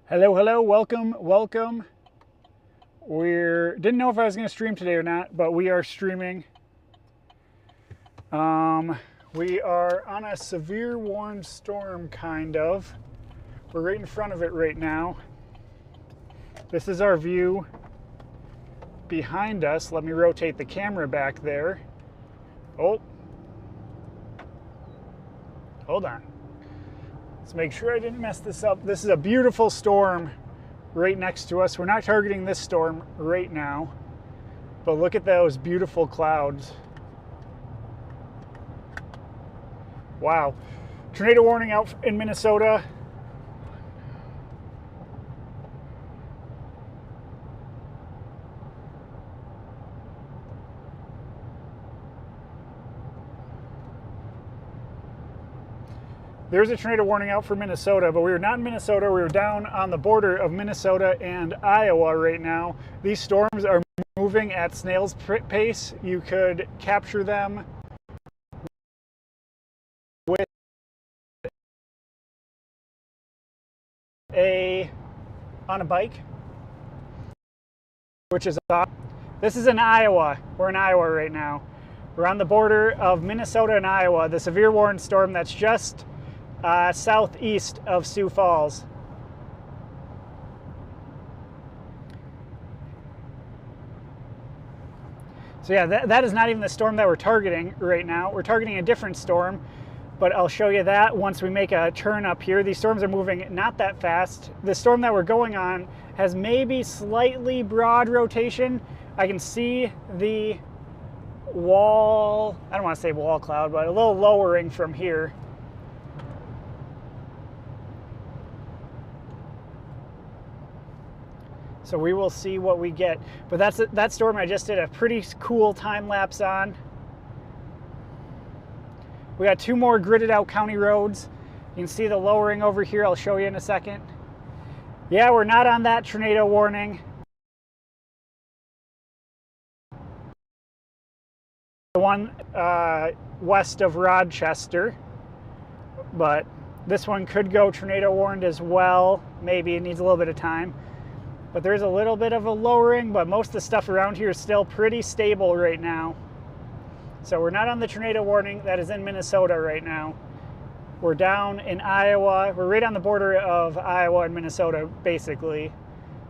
Hello, welcome. Didn't know if I was going to stream today or not, but we are streaming. We are on a severe warning storm, kind of. We're right in front of it right now. This is our view behind us. Let me rotate the camera back there. Oh. Hold on. Let's make sure I didn't mess this up. This is a beautiful storm right next to us. We're not targeting this storm right now, but look at those beautiful clouds. Wow. Tornado warning out in Minnesota. There's a tornado warning out for Minnesota, but we were not in Minnesota. We were down on the border of Minnesota and Iowa right now. These storms are moving at snail's pace. You could capture them with on a bike, which is awesome. This is in Iowa. We're in Iowa right now. We're on the border of Minnesota and Iowa. The severe warning storm that's just southeast of Sioux Falls. So yeah, that is not even the storm that we're targeting right now. We're targeting a different storm, but I'll show you that once we make a turn up here. These storms are moving not that fast. The storm that we're going on has maybe slightly broad rotation. I can see the wall, I don't want to say wall cloud, but a little lowering from here. So we will see what we get. But that storm I just did a pretty cool time lapse on. We got two more gridded out county roads. You can see the lowering over here. I'll show you in a second. Yeah, we're not on that tornado warning. The one west of Rochester. But this one could go tornado warned as well. Maybe it needs a little bit of time. But there's a little bit of a lowering, but most of the stuff around here is still pretty stable right now. So we're not on the tornado warning that is in Minnesota right now. We're down in Iowa. We're right on the border of Iowa and Minnesota, basically.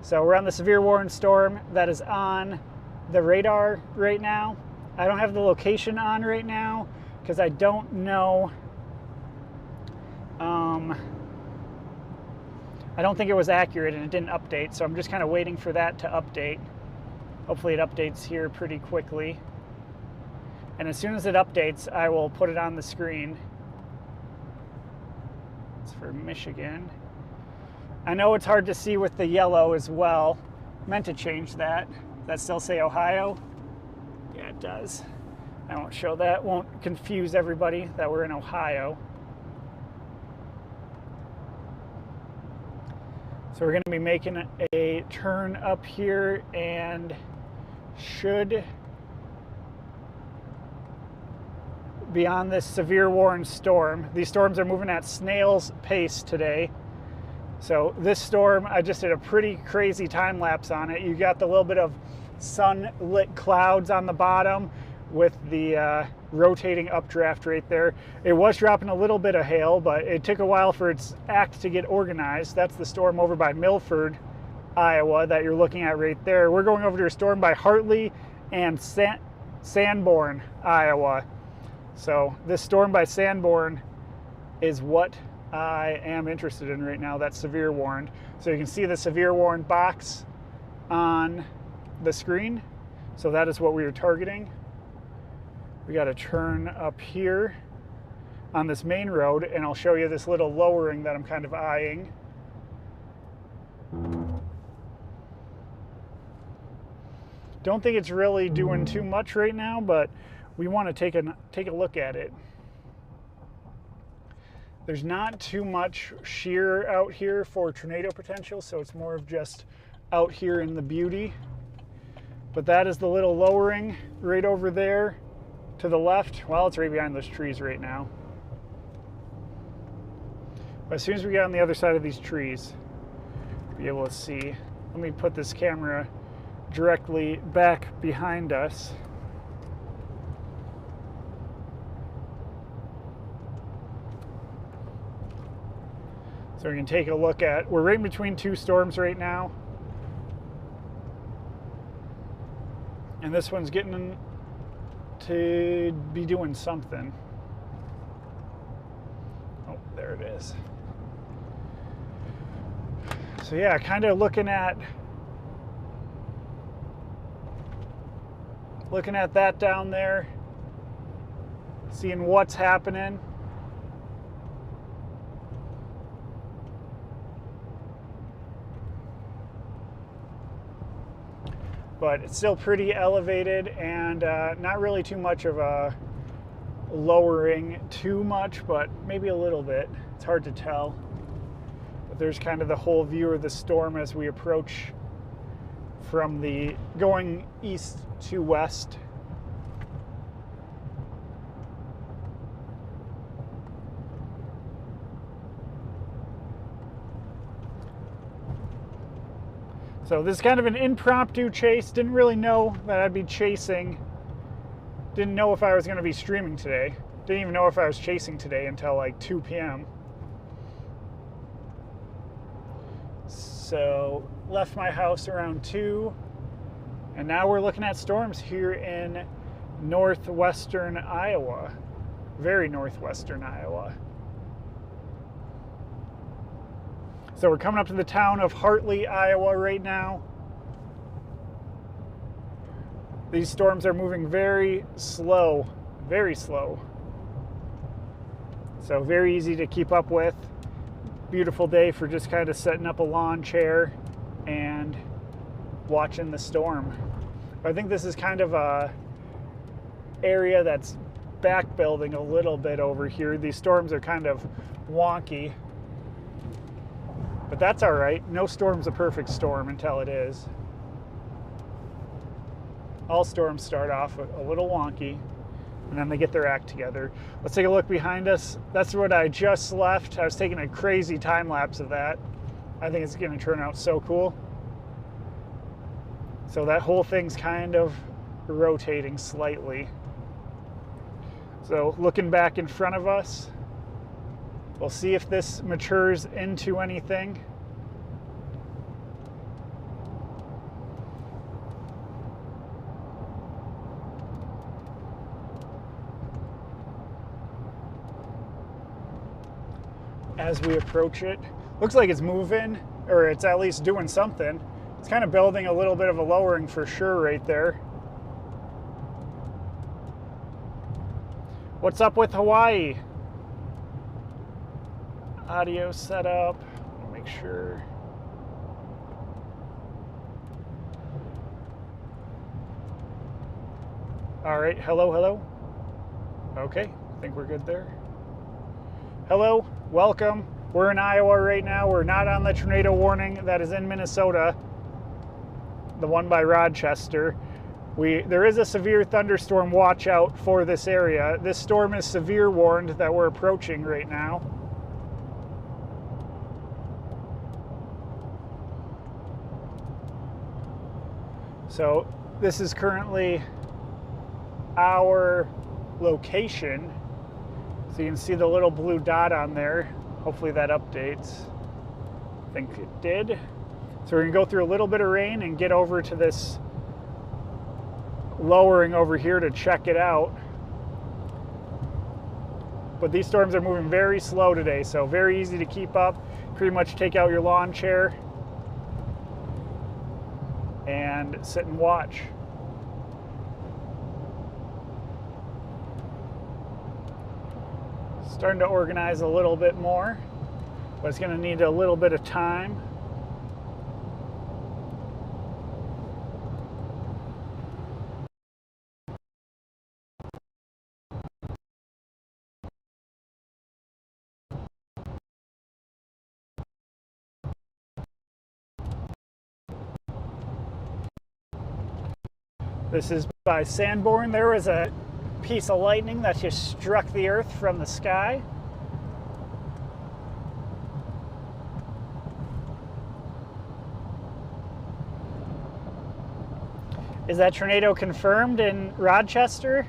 So we're on the severe warning storm that is on the radar right now. I don't have the location on right now because I don't know. I don't think it was accurate and it didn't update, so I'm just kind of waiting for that to update. Hopefully it updates here pretty quickly. And as soon as it updates, I will put it on the screen. It's for Michigan. I know it's hard to see with the yellow as well. Meant to change that. Does that still say Ohio? Yeah, it does. I won't show that. Won't confuse everybody that we're in Ohio. So we're going to be making a turn up here and should be on this severe warning storm. These storms are moving at snail's pace today. So this storm, I just did a pretty crazy time lapse on it. You got the little bit of sunlit clouds on the bottom with the rotating updraft right there. It was dropping a little bit of hail, but it took a while for its act to get organized. That's the storm over by Milford, Iowa that you're looking at right there. We're going over to a storm by Hartley and Sanborn, Iowa. So this storm by Sanborn is what I am interested in right now, that's severe warned. So you can see the severe warned box on the screen. So that is what we are targeting. We got to turn up here on this main road, and I'll show you this little lowering that I'm kind of eyeing. Don't think it's really doing too much right now, but we want to take a look at it. There's not too much shear out here for tornado potential, so it's more of just out here in the beauty. But that is the little lowering right over there to the left. Well, it's right behind those trees right now. But as soon as we get on the other side of these trees, we'll be able to see. Let me put this camera directly back behind us. So we can take a look at, we're right in between two storms right now. And this one's getting to be doing something. Oh, there it is. So yeah, kind of looking at that down there, seeing what's happening. But it's still pretty elevated and not really too much of a lowering too much, but maybe a little bit. It's hard to tell. But there's kind of the whole view of the storm as we approach from the going east to west. So this is kind of an impromptu chase. Didn't really know that I'd be chasing. Didn't know if I was going to be streaming today. Didn't even know if I was chasing today until like 2 p.m. So left my house around 2. And now we're looking at storms here in northwestern Iowa. Very northwestern Iowa. So we're coming up to the town of Hartley, Iowa right now. These storms are moving very slow, very slow. So very easy to keep up with. Beautiful day for just kind of setting up a lawn chair and watching the storm. I think this is kind of a area that's back building a little bit over here. These storms are kind of wonky. But that's all right. No storm's a perfect storm until it is. All storms start off a little wonky, and then they get their act together. Let's take a look behind us. That's what I just left. I was taking a crazy time lapse of that. I think it's going to turn out so cool. So that whole thing's kind of rotating slightly. So looking back in front of us, we'll see if this matures into anything. As we approach it, looks like it's moving, or it's at least doing something. It's kind of building a little bit of a lowering for sure right there. What's up with Hawaii? Audio setup. I'll make sure. All right, hello, hello. Okay, I think we're good there. Hello, welcome. We're in Iowa right now. We're not on the tornado warning that is in Minnesota, the one by Rochester. There is a severe thunderstorm watch out for this area. This storm is severe warned that we're approaching right now. So this is currently our location. So you can see the little blue dot on there. Hopefully that updates. I think it did. So we're gonna go through a little bit of rain and get over to this lowering over here to check it out. but these storms are moving very slow today, so very easy to keep up. Pretty much take out your lawn chair and sit and watch. Starting to organize a little bit more, but it's going to need a little bit of time. This is by Sanborn. There was a piece of lightning that just struck the earth from the sky. Is that tornado confirmed in Rochester?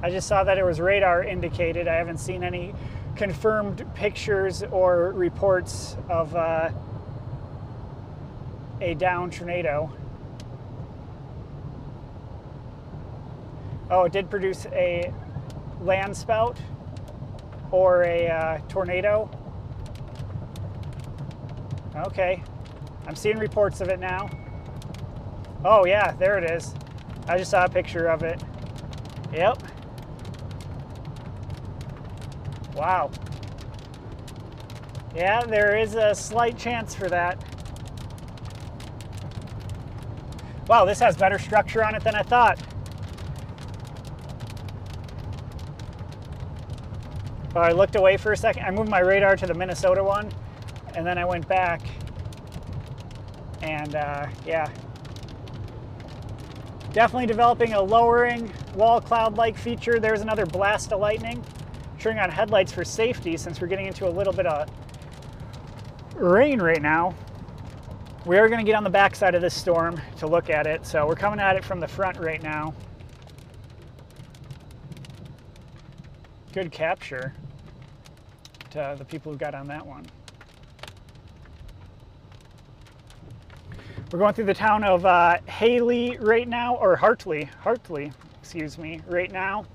I just saw that it was radar indicated. I haven't seen any confirmed pictures or reports of a downed tornado. Oh, it did produce a landspout or a tornado. Okay, I'm seeing reports of it now. Oh yeah, there it is. I just saw a picture of it. Yep. Wow. Yeah, there is a slight chance for that. Wow, this has better structure on it than I thought. I looked away for a second. I moved my radar to the Minnesota one, and then I went back, and yeah. Definitely developing a lowering wall cloud-like feature. There's another blast of lightning. Turning on headlights for safety since we're getting into a little bit of rain right now. We are going to get on the backside of this storm to look at it, so we're coming at it from the front right now. Good capture to the people who got on that one. We're going through the town of Haley right now, or Hartley, excuse me, right now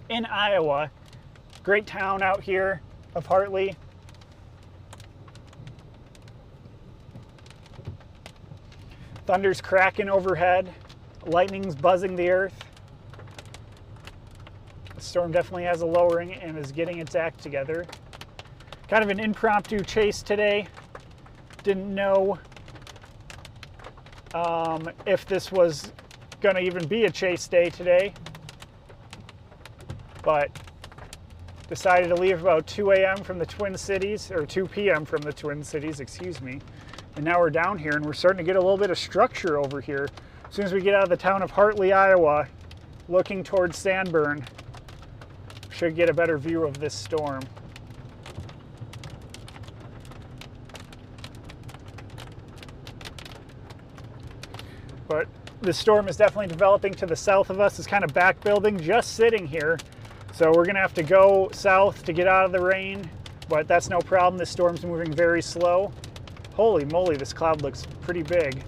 in Iowa. Great town out here of Hartley. Thunder's cracking overhead, lightning's buzzing the earth. The storm definitely has a lowering and is getting its act together. Kind of an impromptu chase today. Didn't know if this was going to even be a chase day today, but decided to leave about 2 a.m. from the Twin Cities, or 2 p.m. from the Twin Cities, excuse me. And now we're down here and we're starting to get a little bit of structure over here. As soon as we get out of the town of Hartley, Iowa, looking towards Sanborn, should get a better view of this storm. But this storm is definitely developing to the south of us. It's kind of back building, just sitting here. So we're gonna have to go south to get out of the rain, but that's no problem. This storm's moving very slow. Holy moly, this cloud looks pretty big.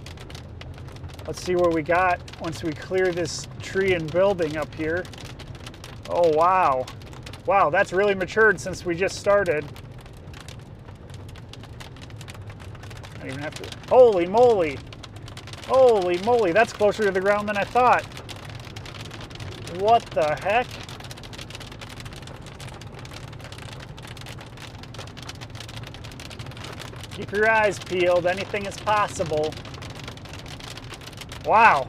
Let's see what we got once we clear this tree and building up here. Oh, wow. Wow, that's really matured since we just started. I don't even have to, holy moly. Holy moly, that's closer to the ground than I thought. What the heck? Keep your eyes peeled, anything is possible. Wow,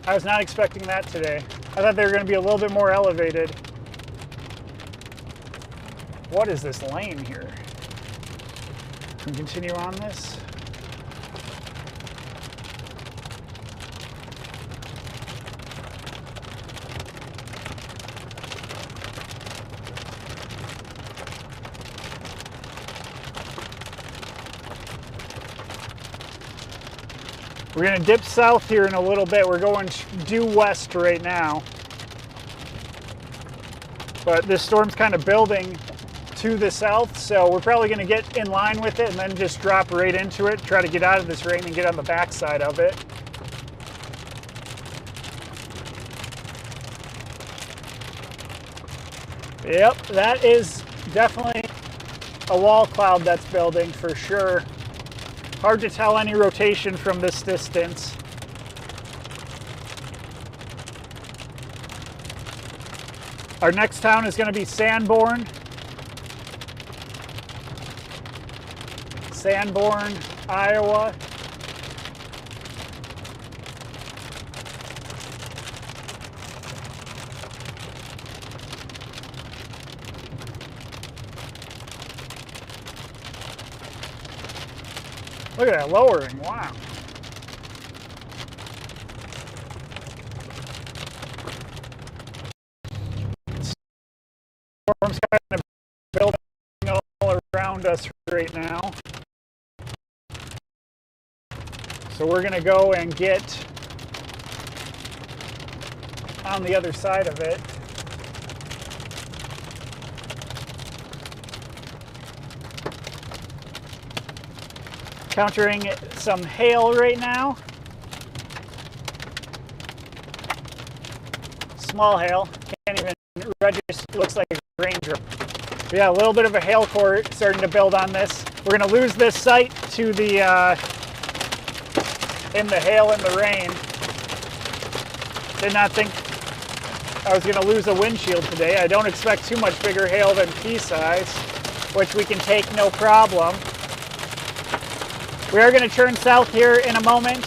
I was not expecting that today. I thought they were going to be a little bit more elevated. What is this lane here? Can we continue on this? We're going to dip south here in a little bit. We're going due west right now. But this storm's kind of building to the south, so we're probably going to get in line with it and then just drop right into it, try to get out of this rain and get on the backside of it. Yep, that is definitely a wall cloud that's building for sure. Hard to tell any rotation from this distance. Our next town is going to be Sanborn. Sanborn, Iowa. Look at that lowering, wow. Storm's kind of building all around us right now. So we're gonna go and get on the other side of it. Countering some hail right now. Small hail, can't even register, looks like a raindrop. Yeah, a little bit of a hail core starting to build on this. We're gonna lose this sight to the, in the hail and the rain. Did not think I was gonna lose a windshield today. I don't expect too much bigger hail than pea size, which we can take no problem. We are going to turn south here in a moment,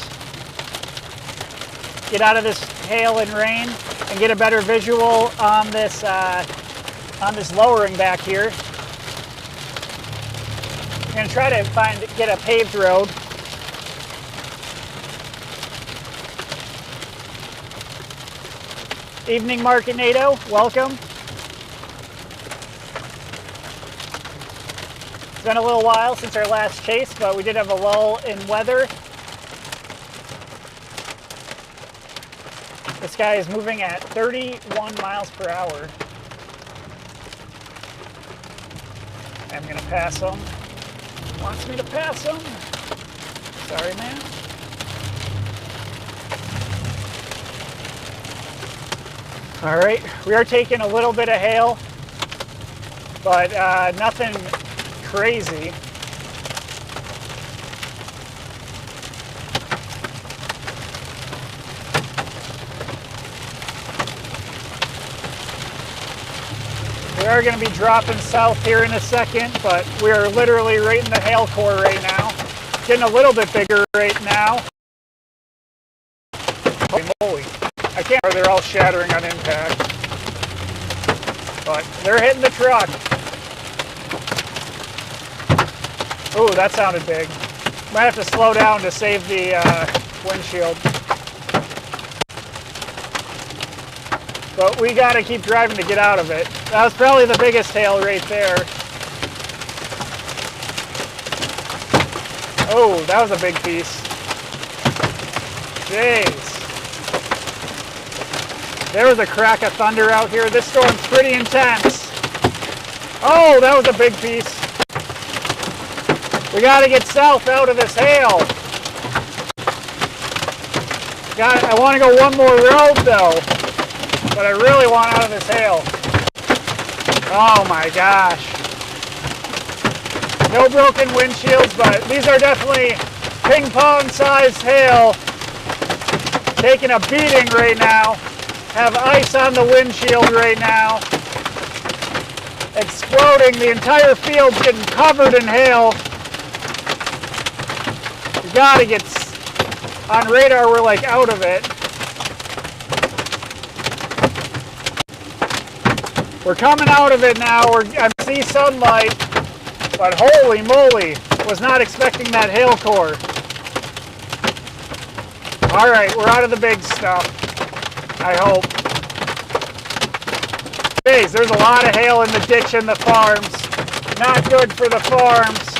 get out of this hail and rain, and get a better visual on this lowering back here. I'm going to try to get a paved road. Evening Market NATO, welcome. It's been a little while since our last chase, but we did have a lull in weather. This guy is moving at 31 miles per hour. I'm gonna pass him. He wants me to pass him. Sorry, man. All right, we are taking a little bit of hail, but nothing crazy. We are going to be dropping south here in a second, but we are literally right in the hail core right now. Getting a little bit bigger right now. Holy moly. I can't, they're all shattering on impact. But they're hitting the truck. Ooh, that sounded big. Might have to slow down to save the windshield. But we gotta keep driving to get out of it. That was probably the biggest hail right there. Oh, that was a big piece. Jeez. There was a crack of thunder out here. This storm's pretty intense. Oh, that was a big piece. We gotta get south out of this hail. I want to go one more road though, but I really want out of this hail. Oh my gosh. No broken windshields, but these are definitely ping pong sized hail. Taking a beating right now. Have ice on the windshield right now. Exploding. The entire field's getting covered in hail. Gotta get on radar, we're like out of it. We're coming out of it now. I see sunlight, but holy moly, was not expecting that hail core. All right, we're out of the big stuff, I hope. Jeez, there's a lot of hail in the ditch and the farms. Not good for the farms.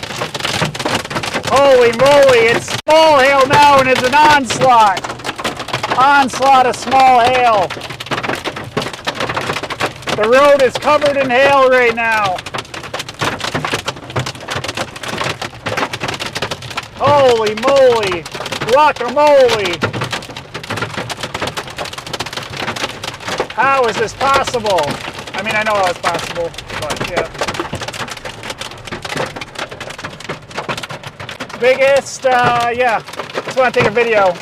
Holy moly, it's small hail now and it's an onslaught. Onslaught of small hail. The road is covered in hail right now. Holy moly, guacamole. How is this possible? I mean, I know it's possible, but yeah. Biggest, yeah. Just want to take a video.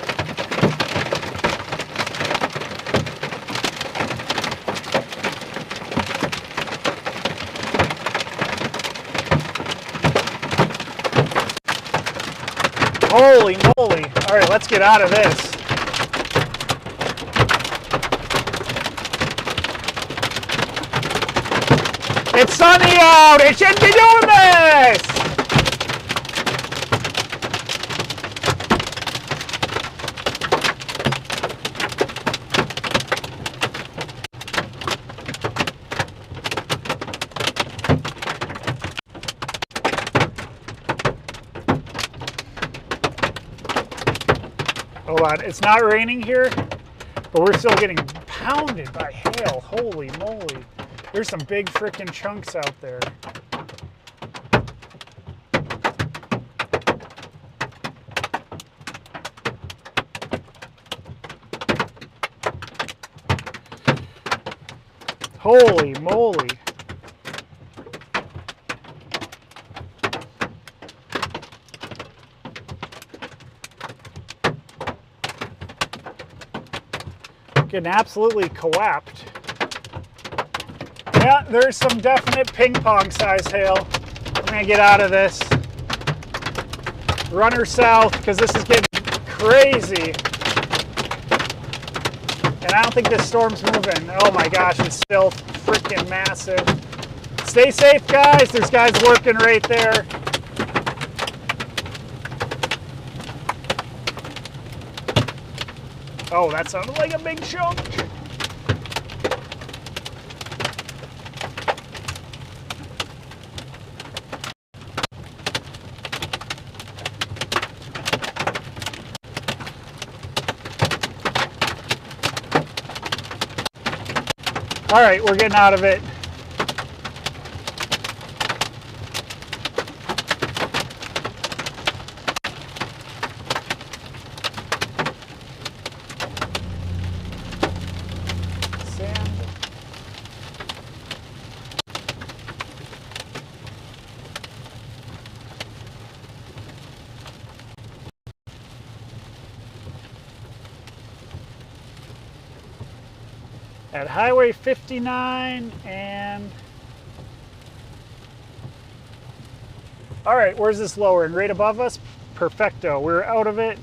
Holy moly. All right, let's get out of this. It's sunny out. It shouldn't be doing this. Hold on, it's not raining here, but we're still getting pounded by hail. Holy moly. There's some big frickin' chunks out there. Holy moly. Getting absolutely co-opted. Yeah, there's some definite ping pong size hail. I'm gonna get out of this. Run her south because this is getting crazy. And I don't think this storm's moving. Oh my gosh, it's still freaking massive. Stay safe, guys. There's guys working right there. Oh, that sounded like a big chunk. All right, we're getting out of it. At Highway 59 and... All right, where's this lowering? Right above us? Perfecto, we're out of it.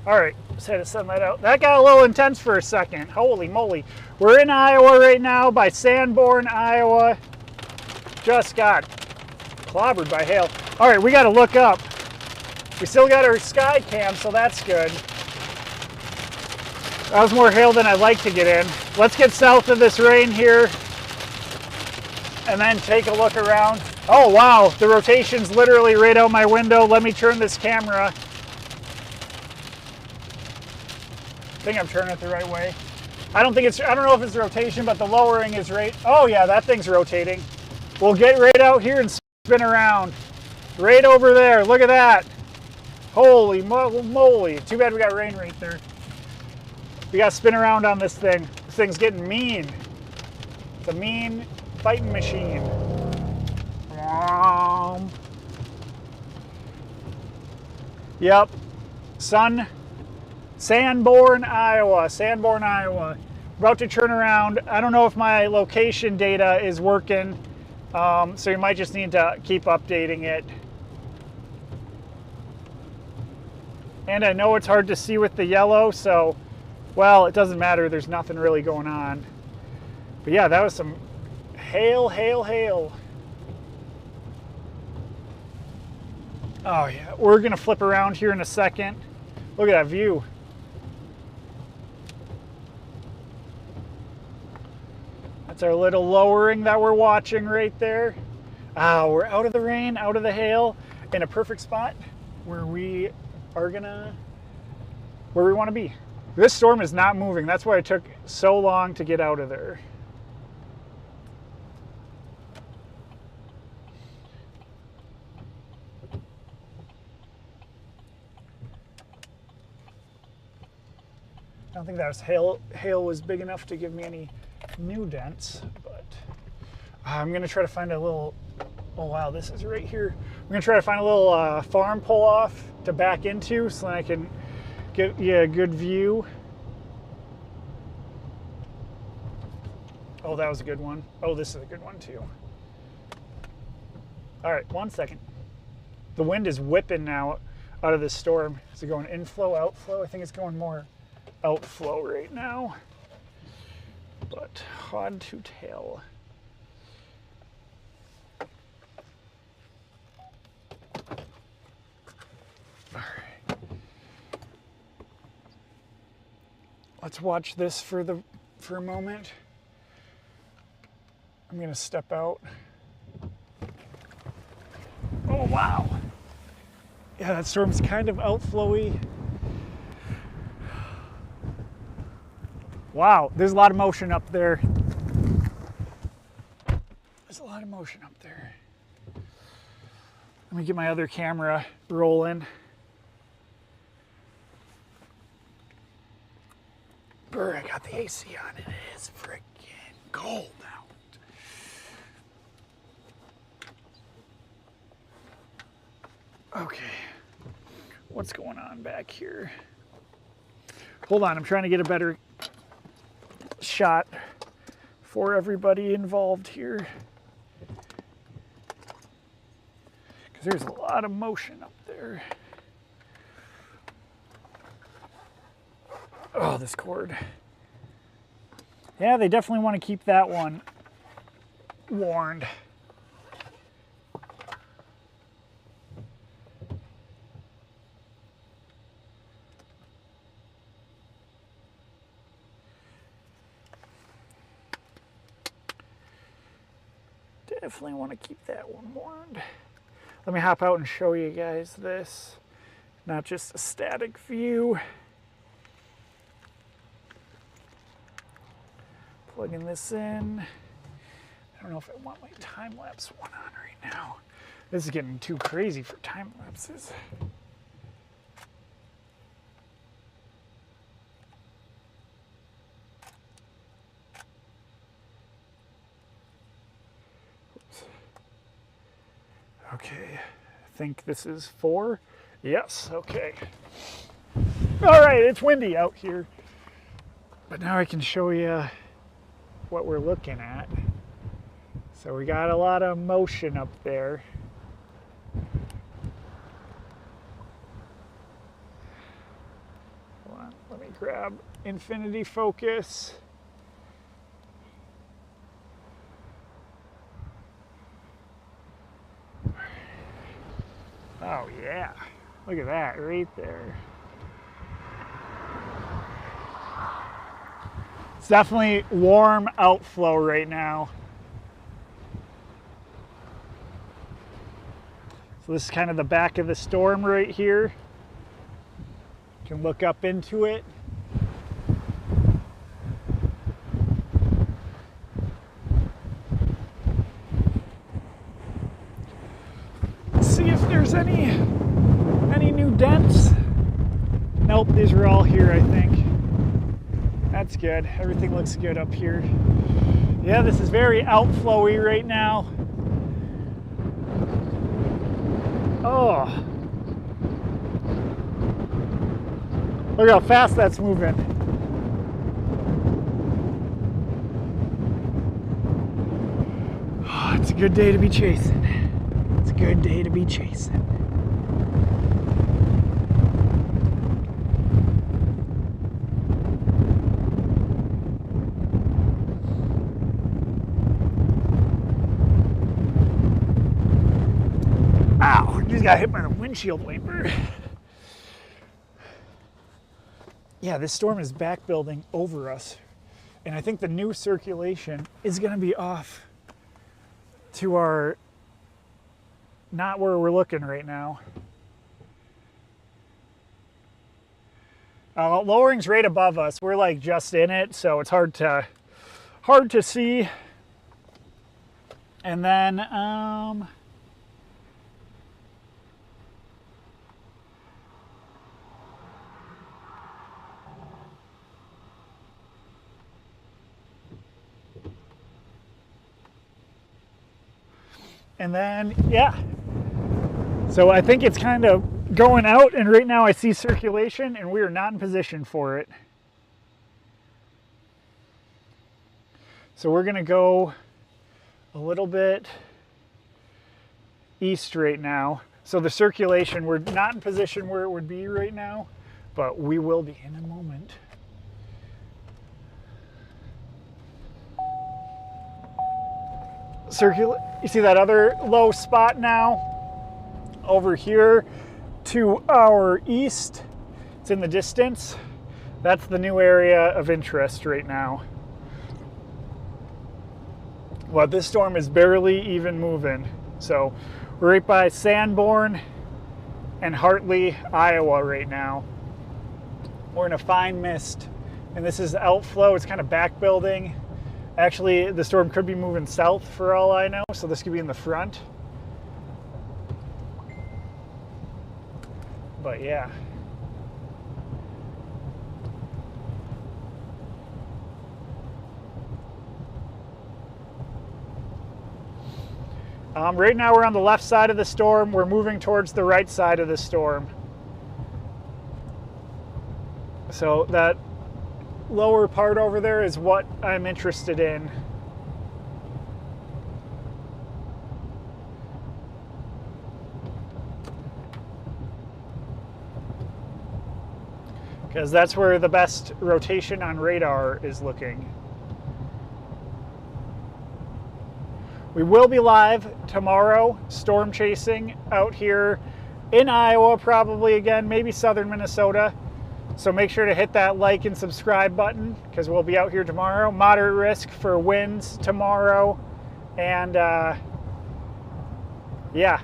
All right, just had to send that out. That got a little intense for a second. Holy moly. We're in Iowa right now by Sanborn, Iowa. Just got clobbered by hail. All right, we got to look up. We still got our sky cam, so that's good. That was more hail than I'd like to get in. Let's get south of this rain here and then take a look around. Oh, wow, the rotation's literally right out my window. Let me turn this camera. I think I'm turning it the right way. I don't know if it's rotation, but the lowering is right. Oh yeah, that thing's rotating. We'll get right out here and spin around. Right over there, look at that. Holy moly. Too bad we got rain right there. We got to spin around on this thing. This thing's getting mean. It's a mean fighting machine. Yep. Sanborn, Iowa. Sanborn, Iowa. About to turn around. I don't know if my location data is working, so you might just need to keep updating it. And I know it's hard to see with the yellow, so, well, it doesn't matter. There's nothing really going on. But yeah, that was some hail, hail, hail. Oh yeah, we're gonna flip around here in a second. Look at that view. That's our little lowering that we're watching right there. We're out of the rain, out of the hail, in a perfect spot where we are gonna where we want to be. This storm is not moving. That's why it took so long to get out of there. I don't think that was hail was big enough to give me any new dents, but I'm gonna try to find a little, oh wow, this is right here. I'm gonna try to find a little farm pull off to back into so that I can get you a good view. Oh, that was a good one. Oh, this is a good one too. All right, 1 second. The wind is whipping now out of this storm. Is it going inflow, outflow? I think it's going more outflow right now, but hard to tell. All right, let's watch this for a moment. I'm gonna step out. Oh wow, yeah, that storm's kind of outflowy. Wow, there's a lot of motion up there. There's a lot of motion up there. Let me get my other camera rolling. Brr, I got the AC on. It is freaking cold out. Okay, what's going on back here? Hold on, I'm trying to get a better shot for everybody involved here, because there's a lot of motion up there. Oh, this cord. Yeah, they definitely want to keep that one warned. Definitely want to keep that one warned. Let me hop out and show you guys this. Not just a static view. Plugging this in. I don't know if I want my time-lapse one on right now. This is getting too crazy for time-lapses. Okay, I think this is 4. Yes, okay. All right, it's windy out here. But now I can show you what we're looking at. So we got a lot of motion up there. Hold on, let me grab infinity focus. Oh yeah, look at that right there. It's definitely warm outflow right now. So this is kind of the back of the storm right here. You can look up into it. See if there's any new dents. Nope, these are all here, I think. That's good. Everything looks good up here. Yeah, this is very outflowy right now. Oh. Look how fast that's moving. Oh, it's a good day to be chasing. It's a good day to be chasing. Ow, just got hit by the windshield wiper. Yeah, this storm is back building over us. And I think the new circulation is going to be off to our, not where we're looking right now. Lowering's right above us. We're like just in it, so it's hard to see. And then yeah. So I think it's kind of going out, and right now I see circulation, and we are not in position for it. So we're gonna go a little bit east right now. So the circulation, we're not in position where it would be right now, but we will be in a moment. You see that other low spot now? Over here to our east, it's in the distance. That's the new area of interest right now. Well, this storm is barely even moving. So we're right by Sanborn and Hartley, Iowa right now. We're in a fine mist, and this is outflow. It's kind of back building. Actually, the storm could be moving south for all I know, so this could be in the front. But yeah. Right now we're on the left side of the storm. We're moving towards the right side of the storm. So that lower part over there is what I'm interested in. Because that's where the best rotation on radar is looking. We will be live tomorrow, storm chasing out here in Iowa, probably again, maybe southern Minnesota. So make sure to hit that like and subscribe button, because we'll be out here tomorrow. Moderate risk for winds tomorrow. And yeah.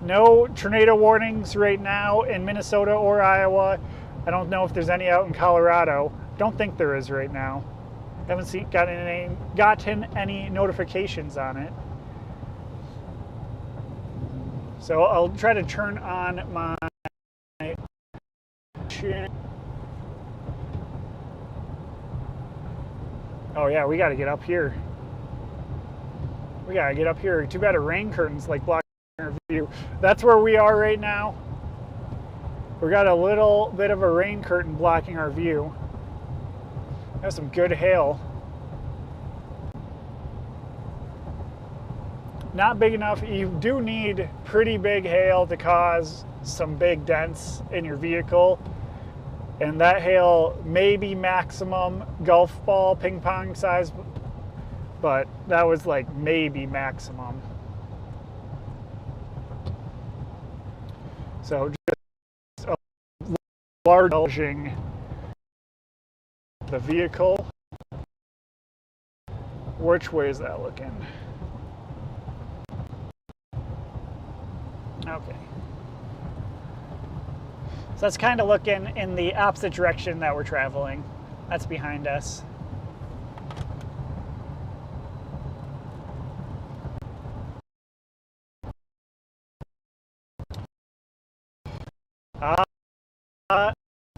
No tornado warnings right now in Minnesota or Iowa. I don't know if there's any out in Colorado. Don't think there is right now. Haven't gotten any notifications on it. So I'll try to turn on my oh yeah, we got to get up here. We got to get up here. Too bad a rain curtain's like blocking our view. That's where we are right now. We got a little bit of a rain curtain blocking our view. That's some good hail. Not big enough. You do need pretty big hail to cause some big dents in your vehicle. And that hail may be maximum golf ball, ping pong size, but that was like maybe maximum. So just a large bulging the vehicle. Which way is that looking? Okay. So that's kind of looking in the opposite direction that we're traveling. That's behind us.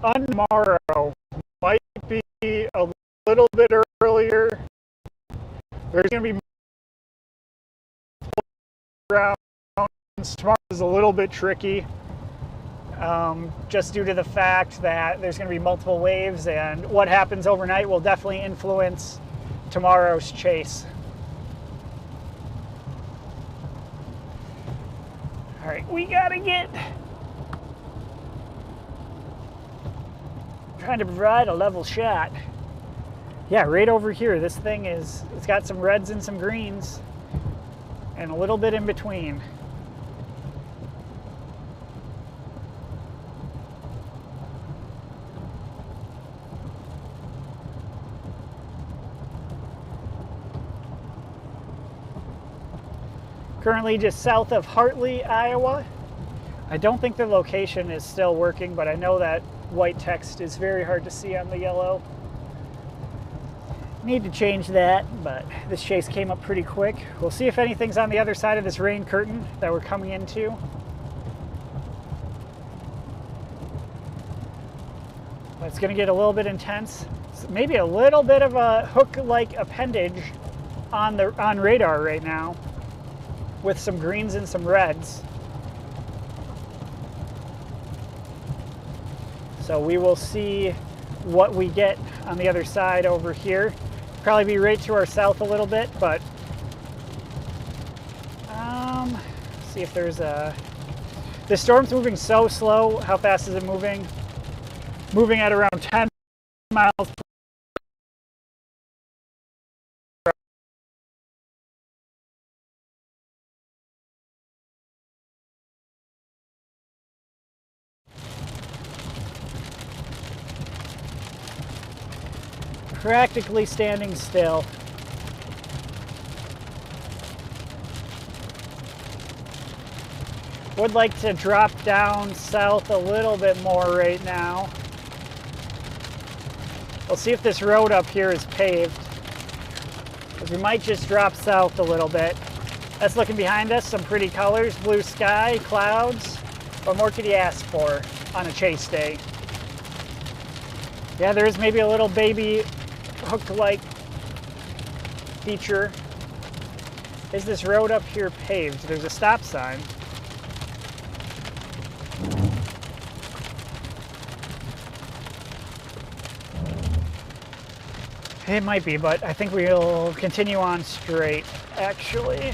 On tomorrow might be a little bit earlier. There's going to be around. Tomorrow is a little bit tricky, just due to the fact that there's going to be multiple waves, and what happens overnight will definitely influence tomorrow's chase. All right, we gotta get trying to provide a level shot. Yeah, right over here. This thing it's got some reds and some greens, and a little bit in between. Currently just south of Hartley, Iowa. I don't think the location is still working, but I know that white text is very hard to see on the yellow. Need to change that, but this chase came up pretty quick. We'll see if anything's on the other side of this rain curtain that we're coming into. But it's going to get a little bit intense. Maybe a little bit of a hook-like appendage on radar right now, with some greens and some reds. So we will see what we get on the other side over here. Probably be right to our south a little bit, but see if there's a... The storm's moving so slow. How fast is it moving? Moving at around 10 miles per hour. Practically standing still. Would like to drop down south a little bit more right now. We'll see if this road up here is paved, because we might just drop south a little bit. That's looking behind us, some pretty colors, blue sky, clouds. What more could you ask for on a chase day? Yeah, there is maybe a little baby hook-like feature. Is this road up here paved? There's a stop sign. It might be, but I think we'll continue on straight, actually.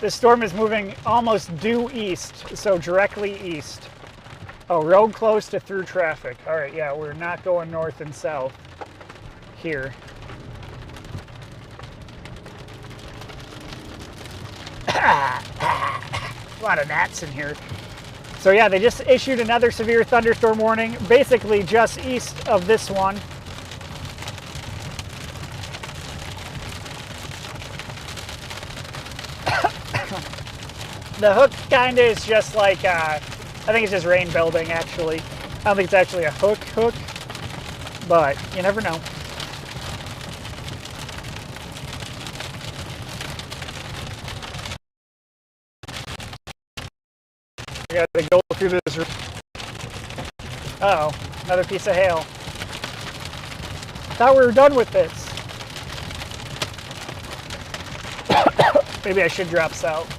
This storm is moving almost due east, so directly east. Oh, road closed to through traffic. All right, yeah, we're not going north and south here. A lot of gnats in here. So yeah, they just issued another severe thunderstorm warning, basically just east of this one. The hook kind of is just like, I think it's just rain building, actually. I don't think it's actually a hook, but you never know. We gotta go through this. Uh-oh, another piece of hail. Thought we were done with this. Maybe I should drop south.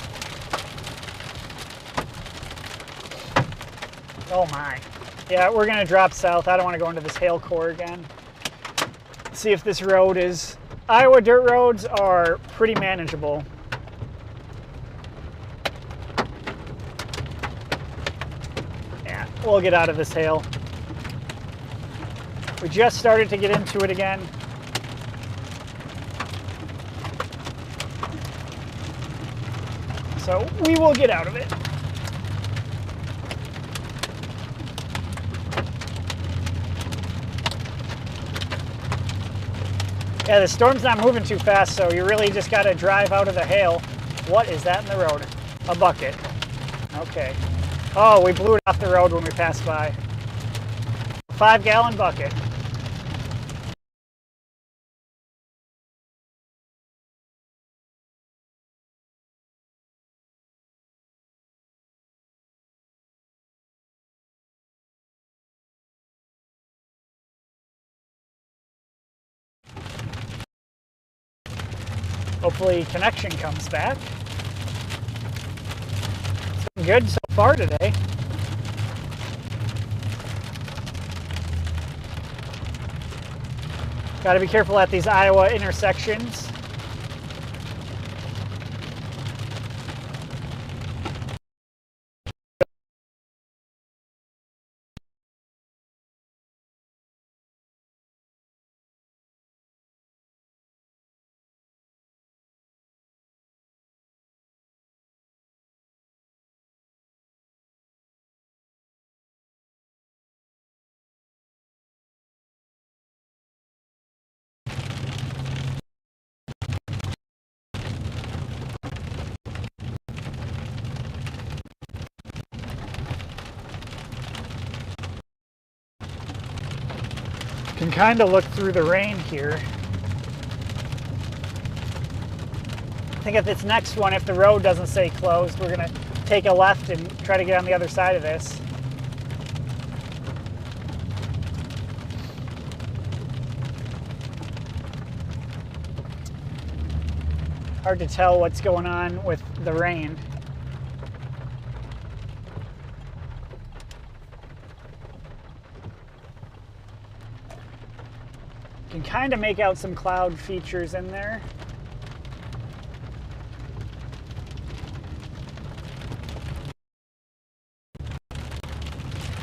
Oh my. Yeah, we're gonna drop south. I don't want to go into this hail core again. See if this road is... Iowa dirt roads are pretty manageable. Yeah, we'll get out of this hail. We just started to get into it again. So we will get out of it. Yeah, the storm's not moving too fast, so you really just got to drive out of the hail. What is that in the road? A bucket. Okay. Oh, we blew it off the road when we passed by. 5-gallon bucket. Hopefully connection comes back. It's been good so far today. Got to be careful at these Iowa intersections. Can kind of look through the rain here. I think at this next one, if the road doesn't stay closed, we're gonna take a left and try to get on the other side of this. Hard to tell what's going on with the rain. Can kind of make out some cloud features in there.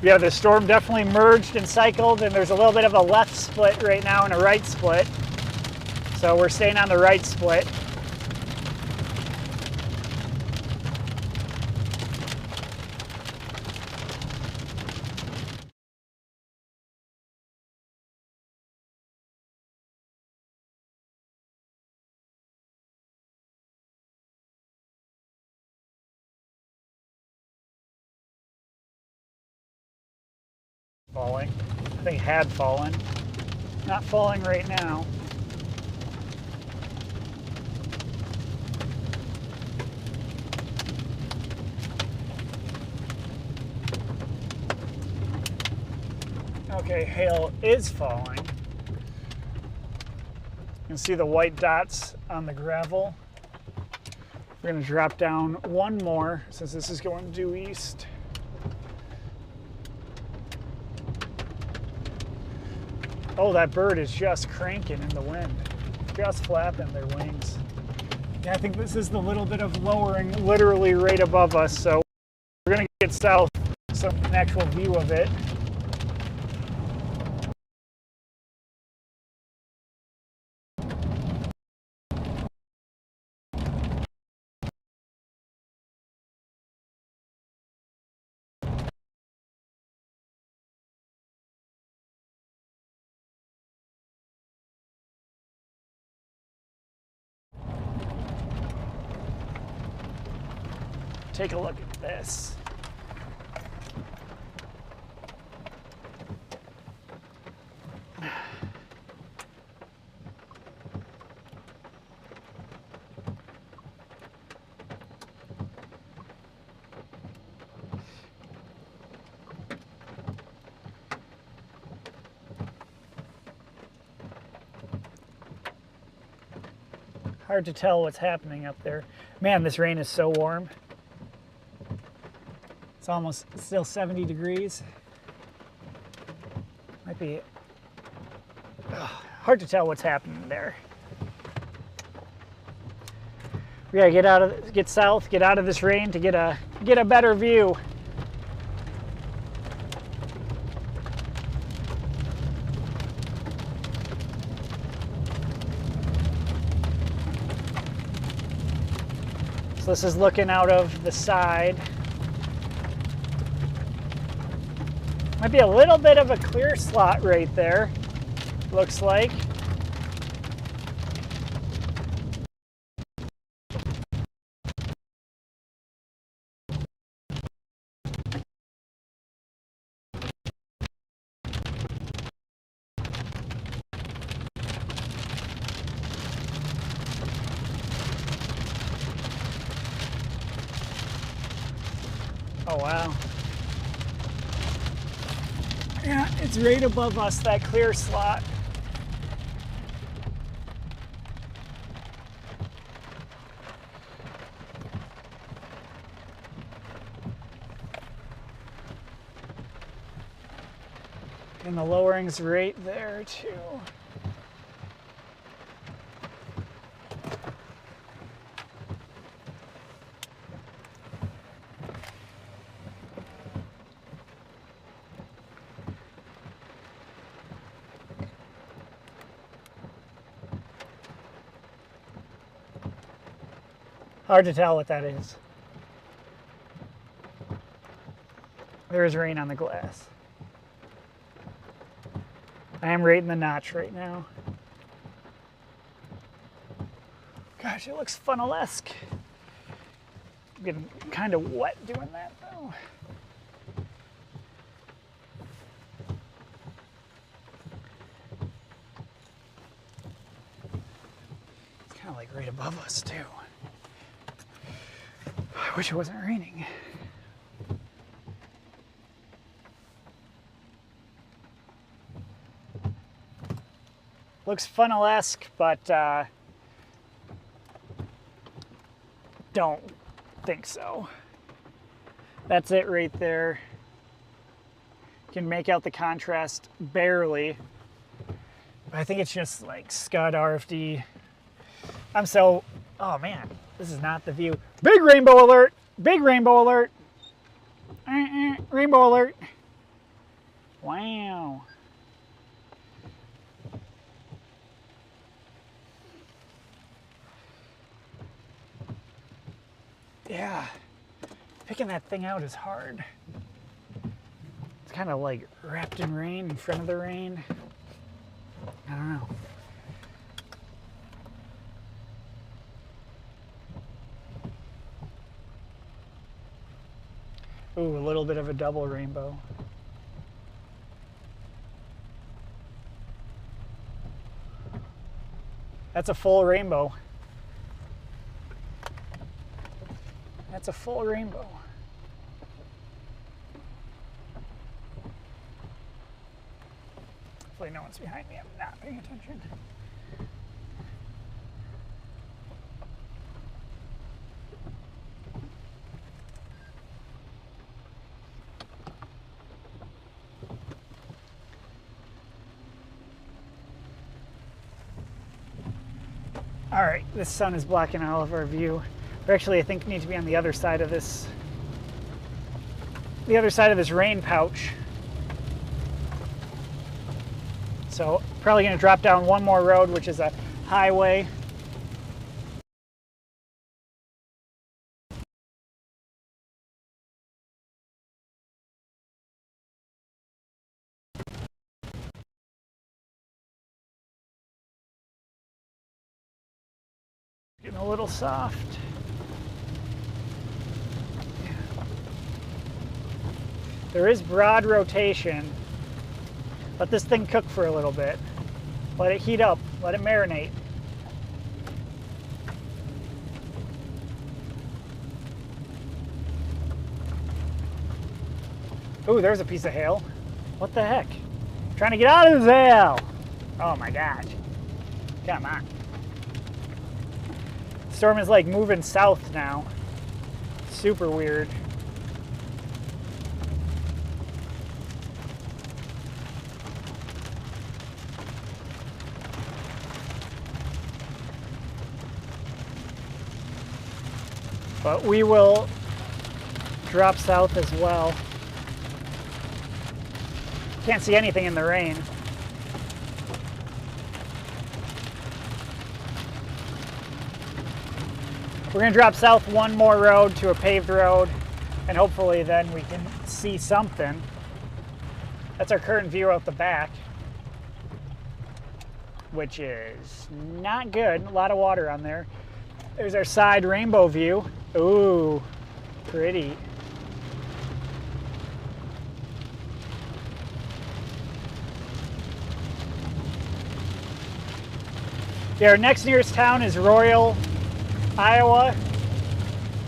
Yeah, the storm definitely merged and cycled, and there's a little bit of a left split right now and a right split. So we're staying on the right split. Falling. I think it had fallen. Not falling right now. Okay, hail is falling. You can see the white dots on the gravel. We're going to drop down one more since this is going due east. Oh, that bird is just cranking in the wind, just flapping their wings. Yeah, I think this is the little bit of lowering literally right above us, so we're gonna get south so an actual view of it. Take a look at this. Hard to tell what's happening up there. Man, this rain is so warm. It's almost still 70 degrees. Might be hard to tell what's happening there. We gotta get south, get out of this rain to get a better view. So this is looking out of the side. Might be a little bit of a clear slot right there, looks like. Oh, wow. Yeah, it's right above us, that clear slot. And the lowering's right there, too. Hard to tell what that is. There is rain on the glass. I am right in the notch right now. Gosh, it looks funnel-esque. I'm getting kind of wet doing that though. kind of like right above us too. I wish it wasn't raining. Looks funnel-esque, but don't think so. That's it right there. Can make out the contrast barely. But I think it's just like Scud RFD. Oh man, this is not the view. Big rainbow alert! Big rainbow alert! Rainbow alert! Wow. Yeah, picking that thing out is hard. It's kind of like wrapped in rain, in front of the rain. I don't know. Ooh, a little bit of a double rainbow. That's a full rainbow. That's a full rainbow. Hopefully no one's behind me. I'm not paying attention. All right, this sun is blocking all of our view. We actually, I think, need to be on the other side of this. The other side of this rain pouch. So probably going to drop down one more road, which is a highway. Getting a little soft. There is broad rotation. Let this thing cook for a little bit. Let it heat up. Let it marinate. Ooh, there's a piece of hail. What the heck? Trying to get out of this hail. Oh my gosh. Come on. Storm is like moving south now. Super weird. But we will drop south as well. Can't see anything in the rain. We're going to drop south one more road to a paved road, and hopefully then we can see something. That's our current view out the back, which is not good. A lot of water on there. There's our side rainbow view. Ooh, pretty. Yeah, our next nearest town is Royal, Iowa.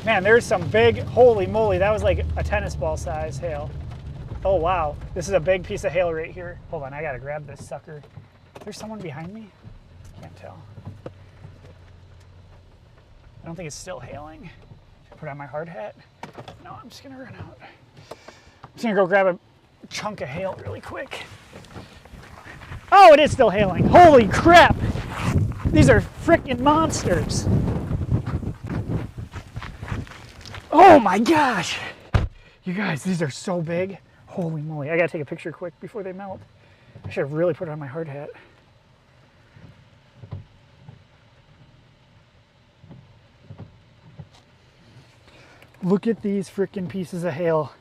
Man, there's some big, holy moly, that was like a tennis ball size hail. Oh wow, this is a big piece of hail right here. Hold on, I gotta grab this sucker. Is there someone behind me? Can't tell. I don't think it's still hailing. Put on my hard hat. No, I'm just gonna run out. I'm just gonna go grab a chunk of hail really quick. Oh, it is still hailing. Holy crap! These are frickin' monsters. Oh my gosh! You guys, these are so big. Holy moly. I gotta take a picture quick before they melt. I should have really put on my hard hat. Look at these frickin' pieces of hail.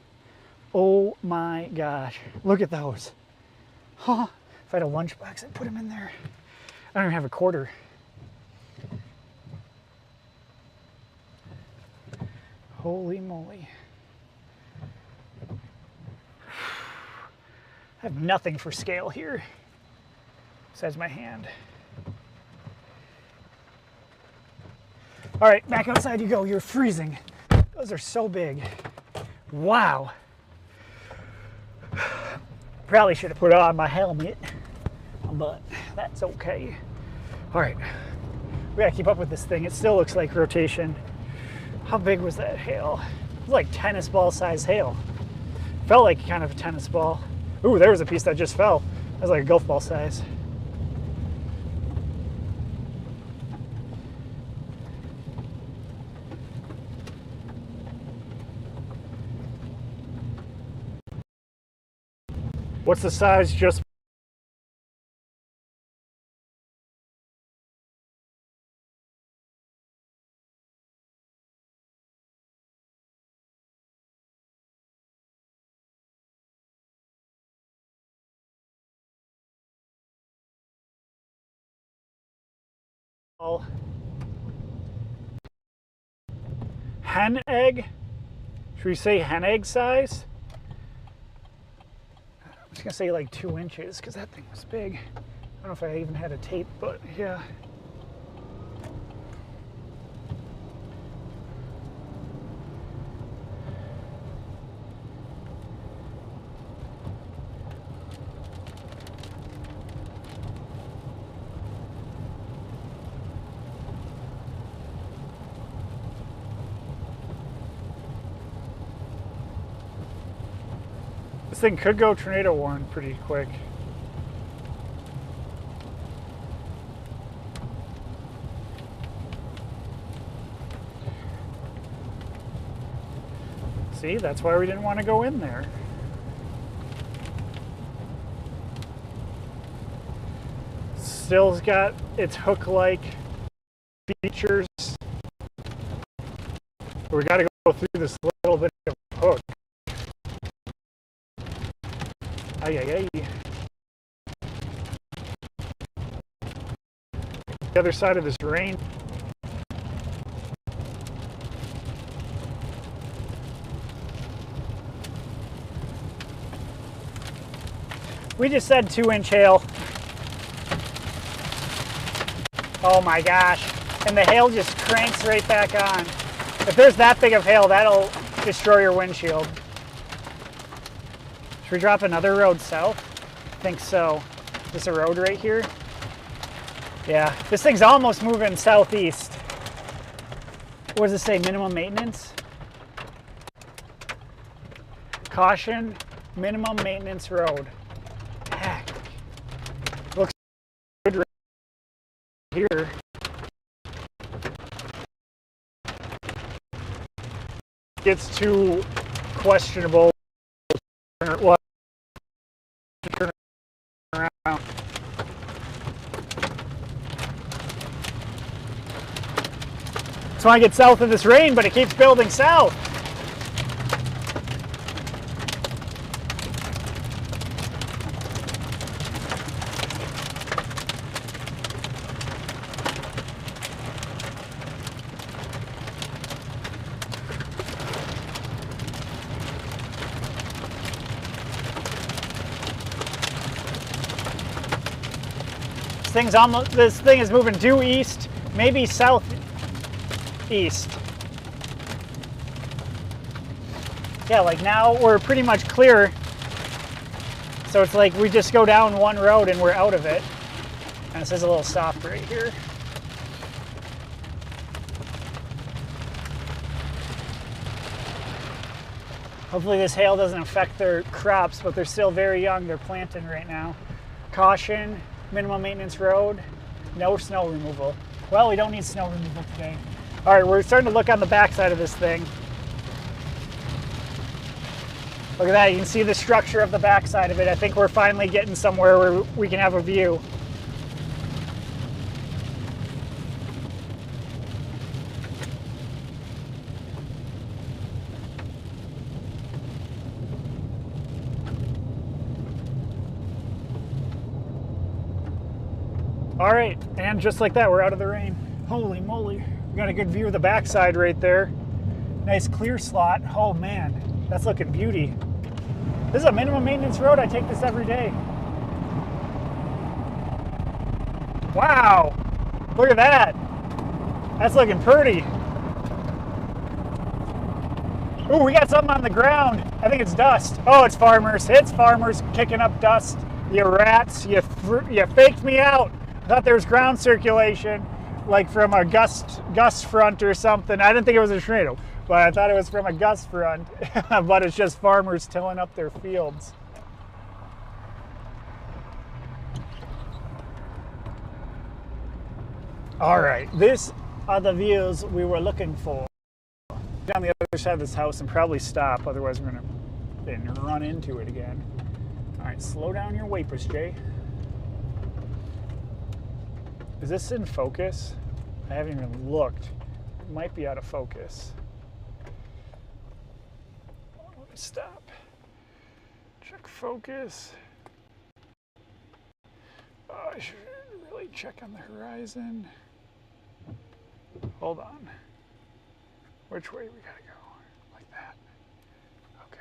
Oh my gosh. Look at those. Huh. If I had a lunchbox, I'd put them in there. I don't even have a quarter. Holy moly. I have nothing for scale here besides my hand. All right, back outside you go. You're freezing. Those are so big. Wow. Probably should have put on my helmet, but that's okay. All right, we gotta keep up with this thing. It still looks like rotation. How big was that hail? It was like tennis ball size hail. Felt like kind of a tennis ball. Ooh, there was a piece that just fell. That was like a golf ball size. What's the size just? Hen egg? Should we say hen egg size? I'm just gonna say like 2 inches because that thing was big. I don't know if I even had a tape, but yeah. This thing could go tornado warning pretty quick. See, that's why we didn't want to go in there. Still's got its hook-like features. We got to go through this little bit of hook. Ay, ay, ay. The other side of this range. We just said 2-inch hail. Oh my gosh. And the hail just cranks right back on. If there's that big of hail, that'll destroy your windshield. Should we drop another road south? I think so. Is this a road right here? Yeah, this thing's almost moving southeast. What does it say, minimum maintenance? Caution, minimum maintenance road. Heck. Looks good right here. Gets too questionable. What? Turn around. So I get south of this rain, but it keeps building south. This thing is moving due east, maybe southeast. Yeah, like now we're pretty much clear. So it's like we just go down one road and we're out of it. And it says a little soft right here. Hopefully this hail doesn't affect their crops, but they're still very young. They're planting right now. Caution. Minimum maintenance road, no snow removal. Well, we don't need snow removal today. All right, we're starting to look on the back side of this thing. Look at that, you can see the structure of the back side of it. I think we're finally getting somewhere where we can have a view. All right, and just like that, we're out of the rain. Holy moly, we got a good view of the backside right there. Nice clear slot. Oh man, that's looking beauty. This is a minimum maintenance road. I take this every day. Wow, look at that. That's looking pretty. Ooh, we got something on the ground. I think it's dust. Oh, it's farmers. It's farmers kicking up dust. You rats, you faked me out. I thought there was ground circulation, like from a gust front or something. I didn't think it was a tornado, but I thought it was from a gust front. But it's just farmers tilling up their fields. All right, these are the views we were looking for. Down the other side of this house and probably stop, otherwise we're gonna run into it again. All right, slow down your wipers, Jay. Is this in focus? I haven't even looked. It might be out of focus. Let me stop. Check focus. Oh, I should really check on the horizon. Hold on. Which way we gotta go? Like that. Okay.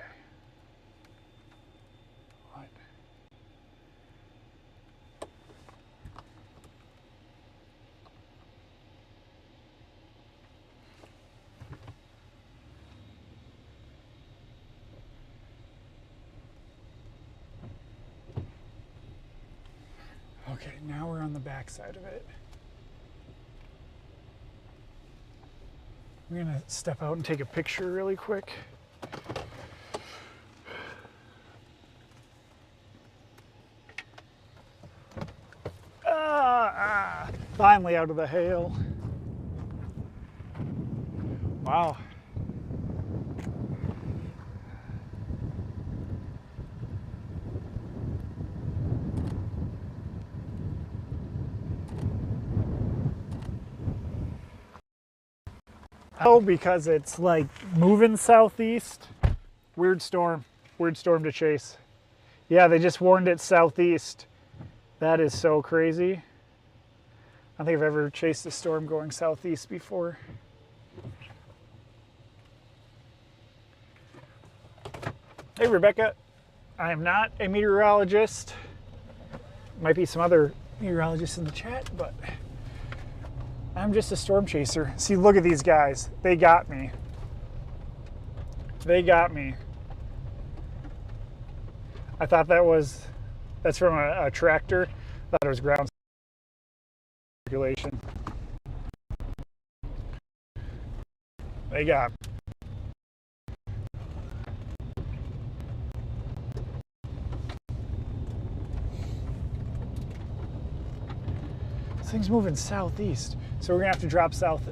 What? Okay, now we're on the back side of it. I'm gonna step out and take a picture really quick. Finally out of the hail. Wow. Oh, because it's like moving southeast. Weird storm to chase. Yeah, they just warned it southeast. That is so crazy. I don't think I've ever chased a storm going southeast before. Hey, Rebecca. I am not a meteorologist. Might be some other meteorologists in the chat, but I'm just a storm chaser. See, look at these guys. They got me. They got me. I thought that's from a tractor. I thought it was ground circulation. They got me. This thing's moving southeast, so we're gonna have to drop south.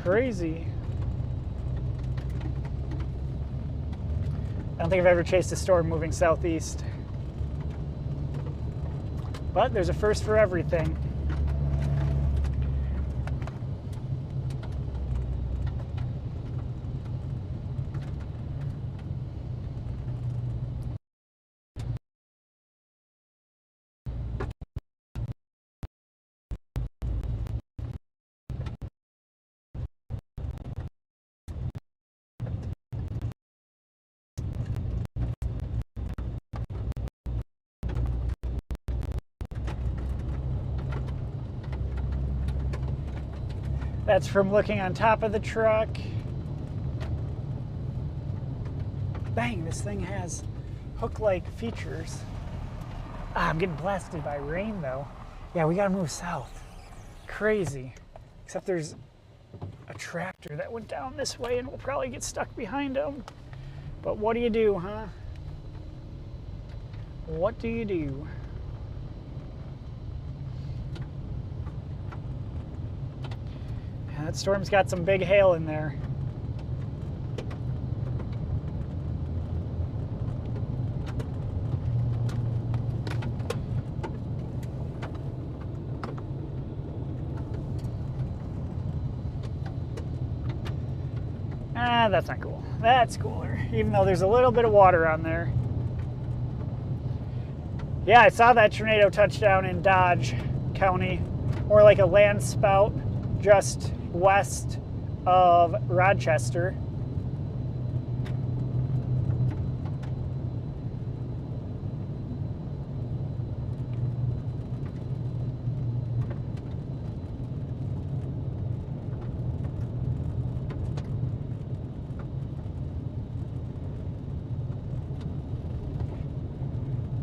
Crazy. I don't think I've ever chased a storm moving southeast. But there's a first for everything. That's from looking on top of the truck. Bang, this thing has hook-like features. I'm getting blasted by rain though. Yeah, we gotta move south. Crazy. Except there's a tractor that went down this way and we'll probably get stuck behind him. But what do you do, huh? What do you do? That storm's got some big hail in there. Ah, that's not cool. That's cooler, even though there's a little bit of water on there. Yeah, I saw that tornado touchdown in Dodge County, or like a land spout just west of Rochester.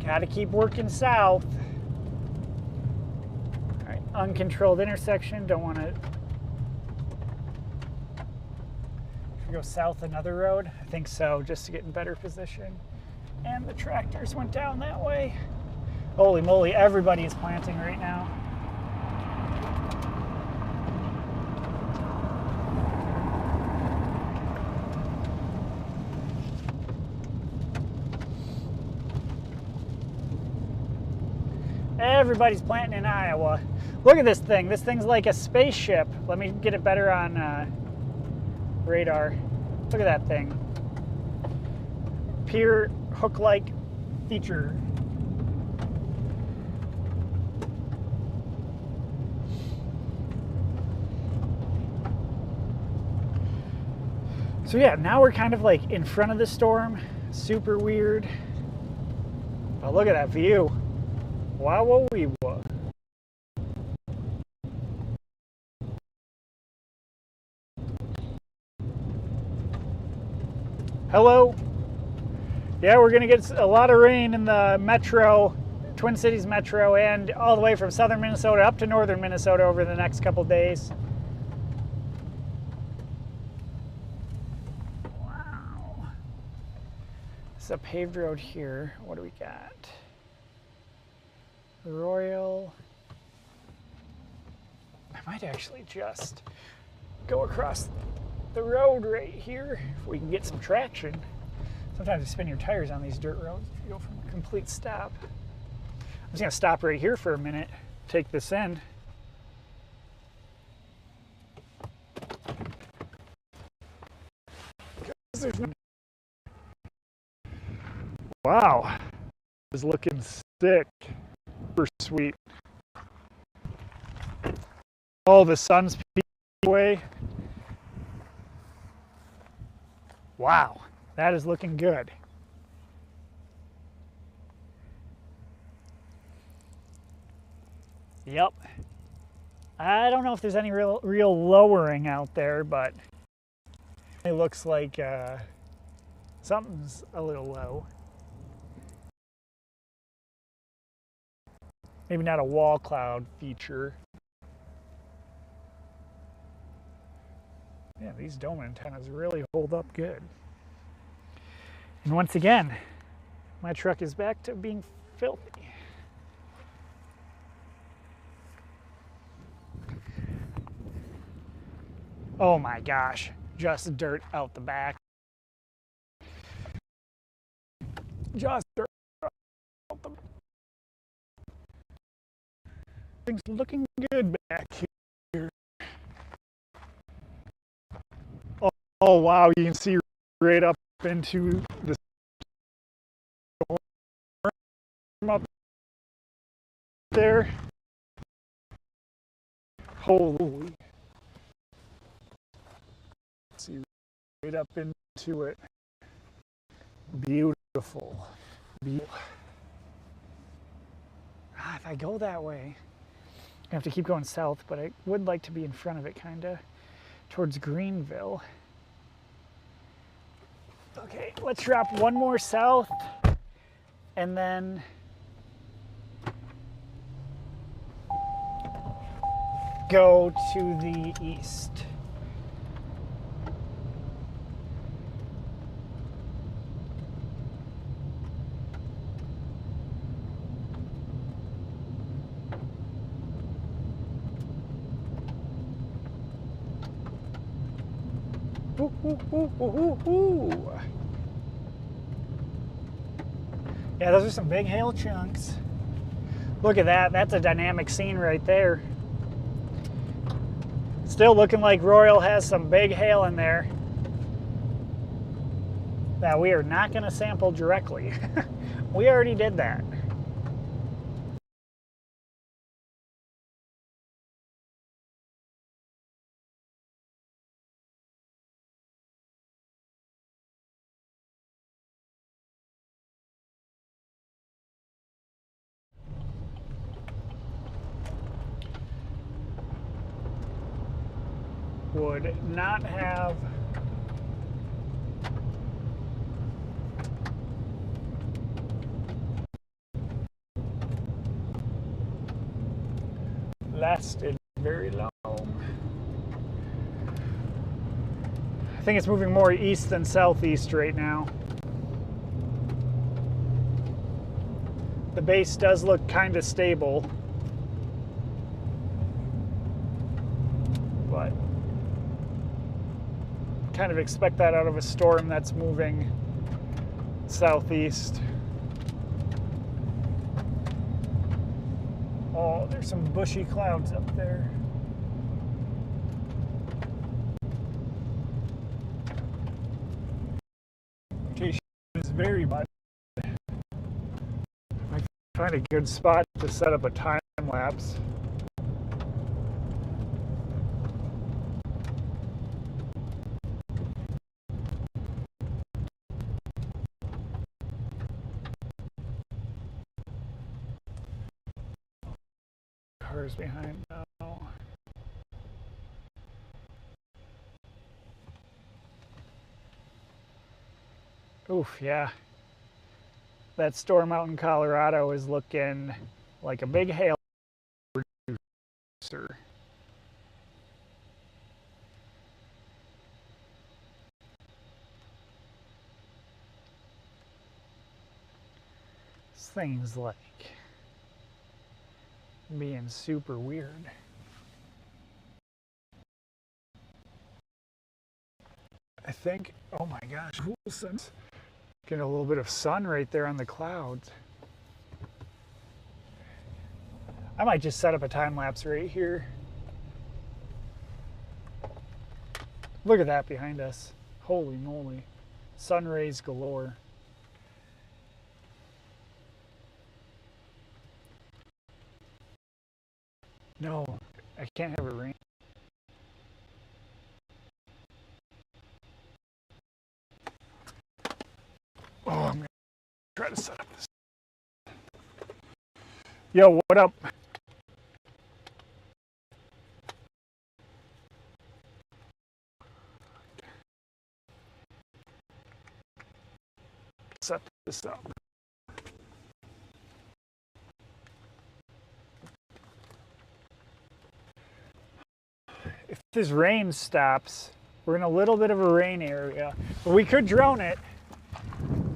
Gotta keep working south. All right, uncontrolled intersection. Don't want to go south another road. I think so, just to get in better position. And the tractors went down that way. Holy moly, everybody is planting right now. Everybody's planting in Iowa. Look at this thing. This thing's like a spaceship. Let me get it better on radar. Look at that thing. Pier hook-like feature. So yeah, now we're kind of like in front of the storm. Super weird. But look at that view. Wow, whoa, wee, whoa. Hello. Yeah, we're gonna get a lot of rain in the metro, Twin Cities metro, and all the way from southern Minnesota up to northern Minnesota over the next couple days. Wow. This is a paved road here. What do we got? Royal. I might actually just go across the road right here if we can get some traction. Sometimes you spin your tires on these dirt roads if you go from a complete stop. I'm just gonna stop right here for a minute, take this in. Wow, this is looking sick. Super sweet. Oh, the sun's peeking away. Wow, that is looking good. Yep. I don't know if there's any real lowering out there, but it looks like something's a little low. Maybe not a wall cloud feature. Yeah, these dome antennas really hold up good. And once again, my truck is back to being filthy. Oh my gosh, just dirt out the back. Just dirt out the back. Things looking good back here. Oh wow, you can see right up into the storm up there. Holy. See right up into it. Beautiful. Beautiful. If I go that way, I have to keep going south, but I would like to be in front of it, kind of towards Greenville. Okay, let's drop one more south and then go to the east. Ooh, ooh, ooh, ooh, ooh, ooh. Yeah, those are some big hail chunks. Look at that. That's a dynamic scene right there. Still looking like Royal has some big hail in there. Now, we are not going to sample directly. We already did that. Would not have lasted very long. I think it's moving more east than southeast right now. The base does look kind of stable, but kind of expect that out of a storm that's moving southeast. Oh, there's some bushy clouds up there. Rotation is very bad. I find a good spot to set up a time lapse. Cars behind now. Oof, yeah. That storm out in Colorado is looking like a big hail producer. This thing's like being super weird. I think, oh my gosh, Wilson's getting a little bit of sun right there on the clouds. I might just set up a time lapse right here. Look at that behind us. Holy moly. Sun rays galore. No, I can't have it rain. Oh, I'm gonna try to set up this. Yo, what up? Set this up. If this rain stops, we're in a little bit of a rain area, but we could drone it.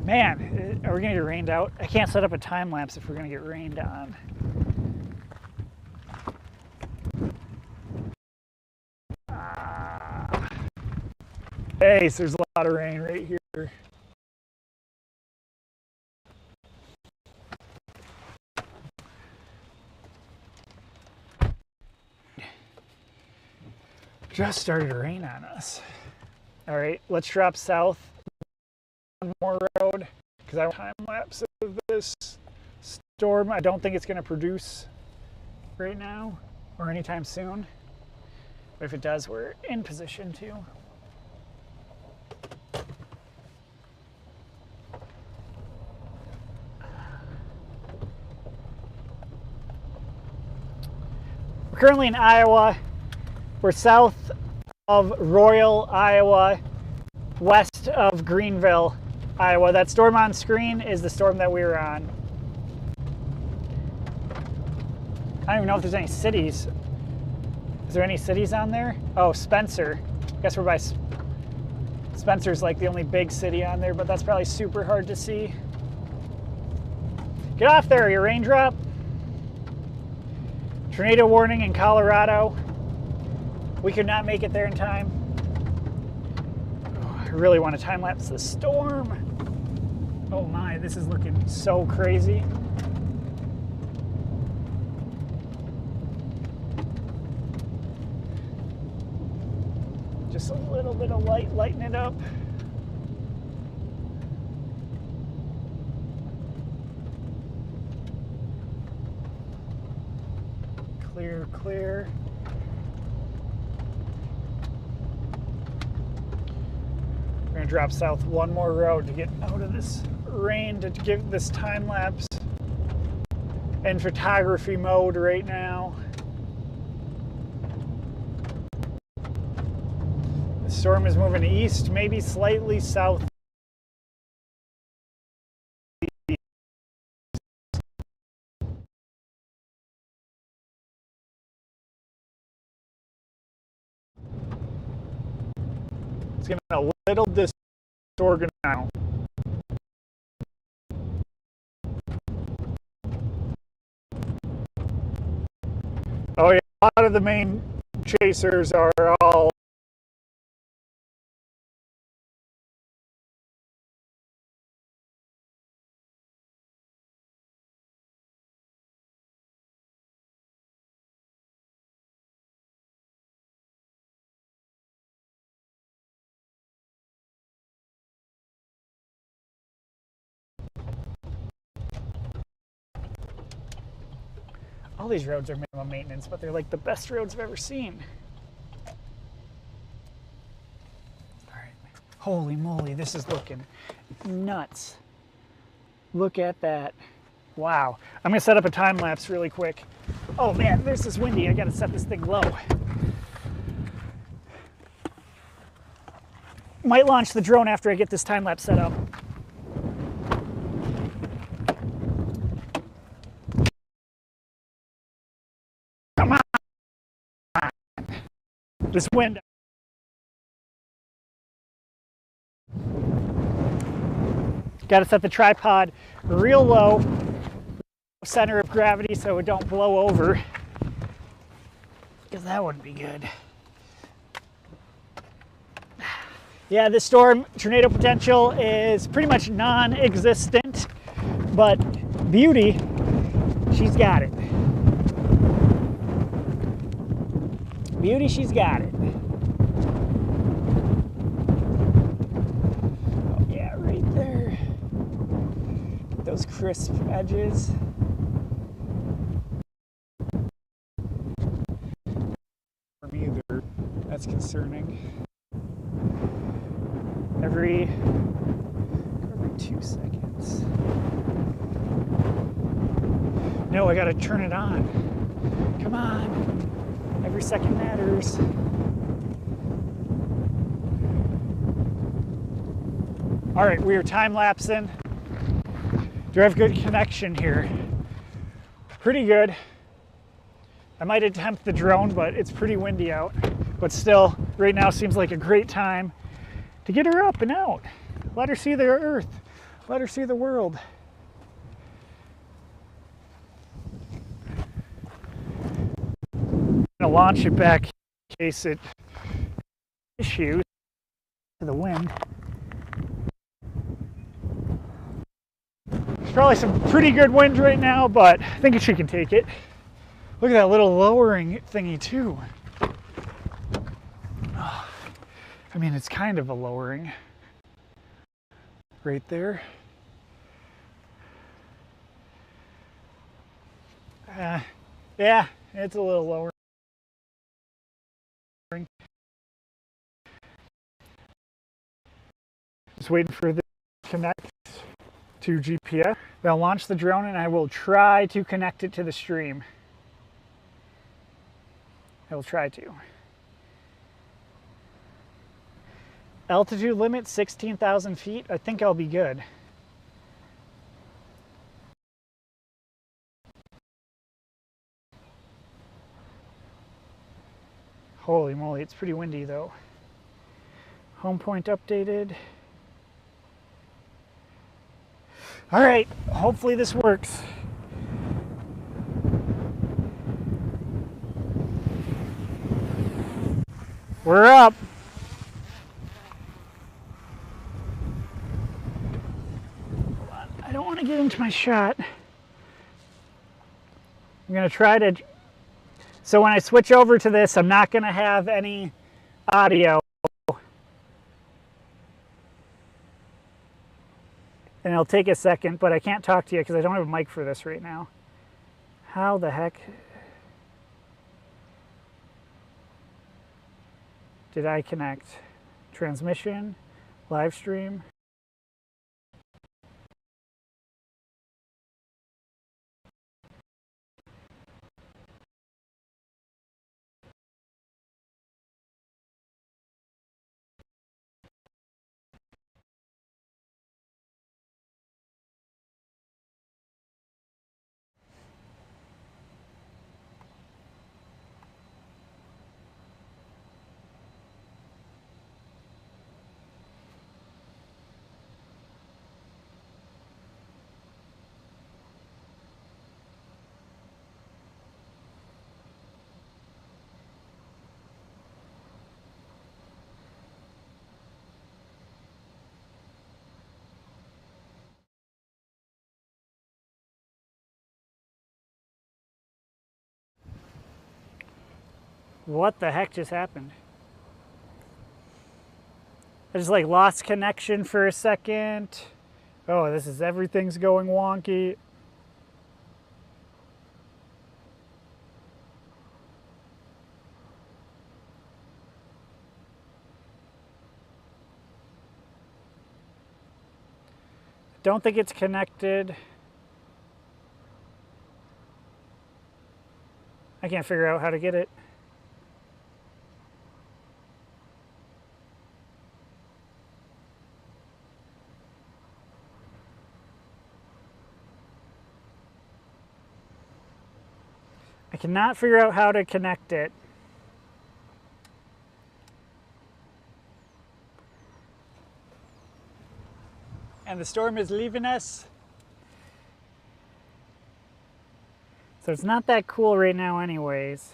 Man, are we gonna get rained out? I can't set up a time lapse if we're gonna get rained on. Hey, so there's a lot of rain right here. Just started to rain on us. All right, let's drop south one more road because I want time lapse of this storm. I don't think it's going to produce right now or anytime soon. But if it does, we're in position to. We're currently in Iowa. We're south of Royal, Iowa, west of Greenville, Iowa. That storm on screen is the storm that we were on. I don't even know if there's any cities. Is there any cities on there? Oh, Spencer. I guess we're by Spencer's like the only big city on there, but that's probably super hard to see. Get off there, you raindrop. Tornado warning in Colorado. We could not make it there in time. Oh, I really want to time lapse the storm. Oh my, this is looking so crazy. Just a little bit of light, lighten it up. Clear, clear. We're gonna drop south one more road to get out of this rain to give this time lapse in photography mode right now. The storm is moving east, maybe slightly south. It's getting a little disorganized. Oh yeah, a lot of the main chasers are all these roads are minimum maintenance, but they're like the best roads I've ever seen. All right. Holy moly, this is looking nuts. Look at that. Wow. I'm gonna set up a time lapse really quick. Oh man, this is windy. I gotta set this thing low. Might launch the drone after I get this time lapse set up. Come on. This wind. Got to set the tripod real low, center of gravity, so it don't blow over, because that wouldn't be good. Yeah, this storm tornado potential is pretty much non-existent, but Beauty, she's got it. Beauty, she's got it. Oh yeah, right there. Those crisp edges. For me either. That's concerning. Every 2 seconds. No, I gotta turn it on. Come on. Every second matters. All right, we are time lapsing. Do I have good connection here? Pretty good. I might attempt the drone, but it's pretty windy out. But still, right now seems like a great time to get her up and out. Let her see the earth. Let her see the world. I'm gonna launch it back in case it issues to the wind. There's probably some pretty good wind right now, but I think she can take it. Look at that little lowering thingy too. I mean, it's kind of a lowering right there. Yeah, it's a little lowering. Just waiting for this to connect to GPS. They'll launch the drone and I will try to connect it to the stream. I will try to. Altitude limit 16,000 feet. I think I'll be good. Holy moly, it's pretty windy though. Home point updated. All right, hopefully this works. We're up. I don't want to get into my shot. I'm going to try to... So when I switch over to this, I'm not going to have any audio. And it'll take a second, but I can't talk to you because I don't have a mic for this right now. How the heck did I connect? Transmission, live stream. What the heck just happened? I just like lost connection for a second. Oh, everything's going wonky. Don't think it's connected. I can't figure out how to get it. I cannot figure out how to connect it. And the storm is leaving us. So it's not that cool right now anyways.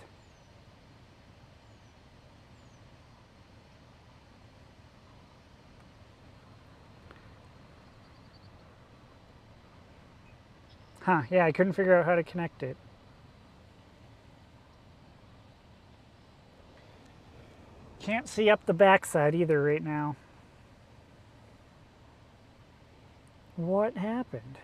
Huh, yeah, I couldn't figure out how to connect it. Can't see up the backside either right now. What happened?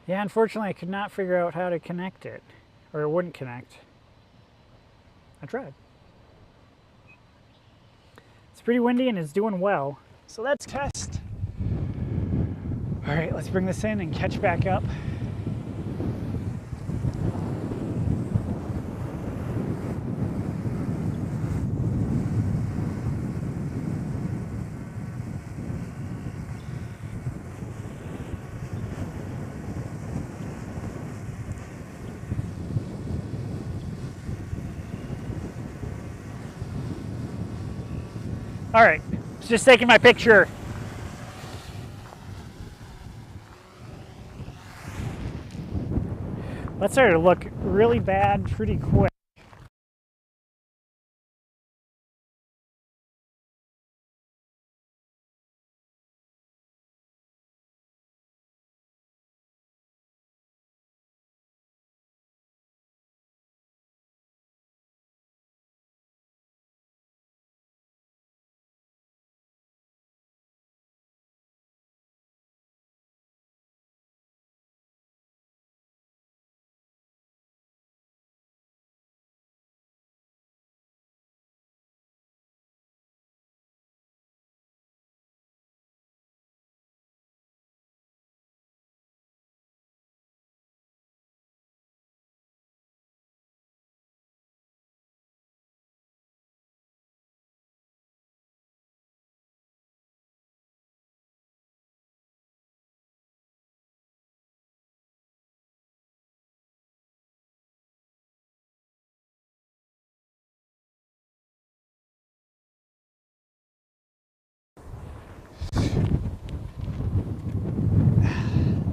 Yeah, unfortunately I could not figure out how to connect it, or it wouldn't connect. I tried. It's pretty windy and it's doing well. So let's test. All right, let's bring this in and catch back up. All right, just taking my picture. That started to look really bad pretty quick.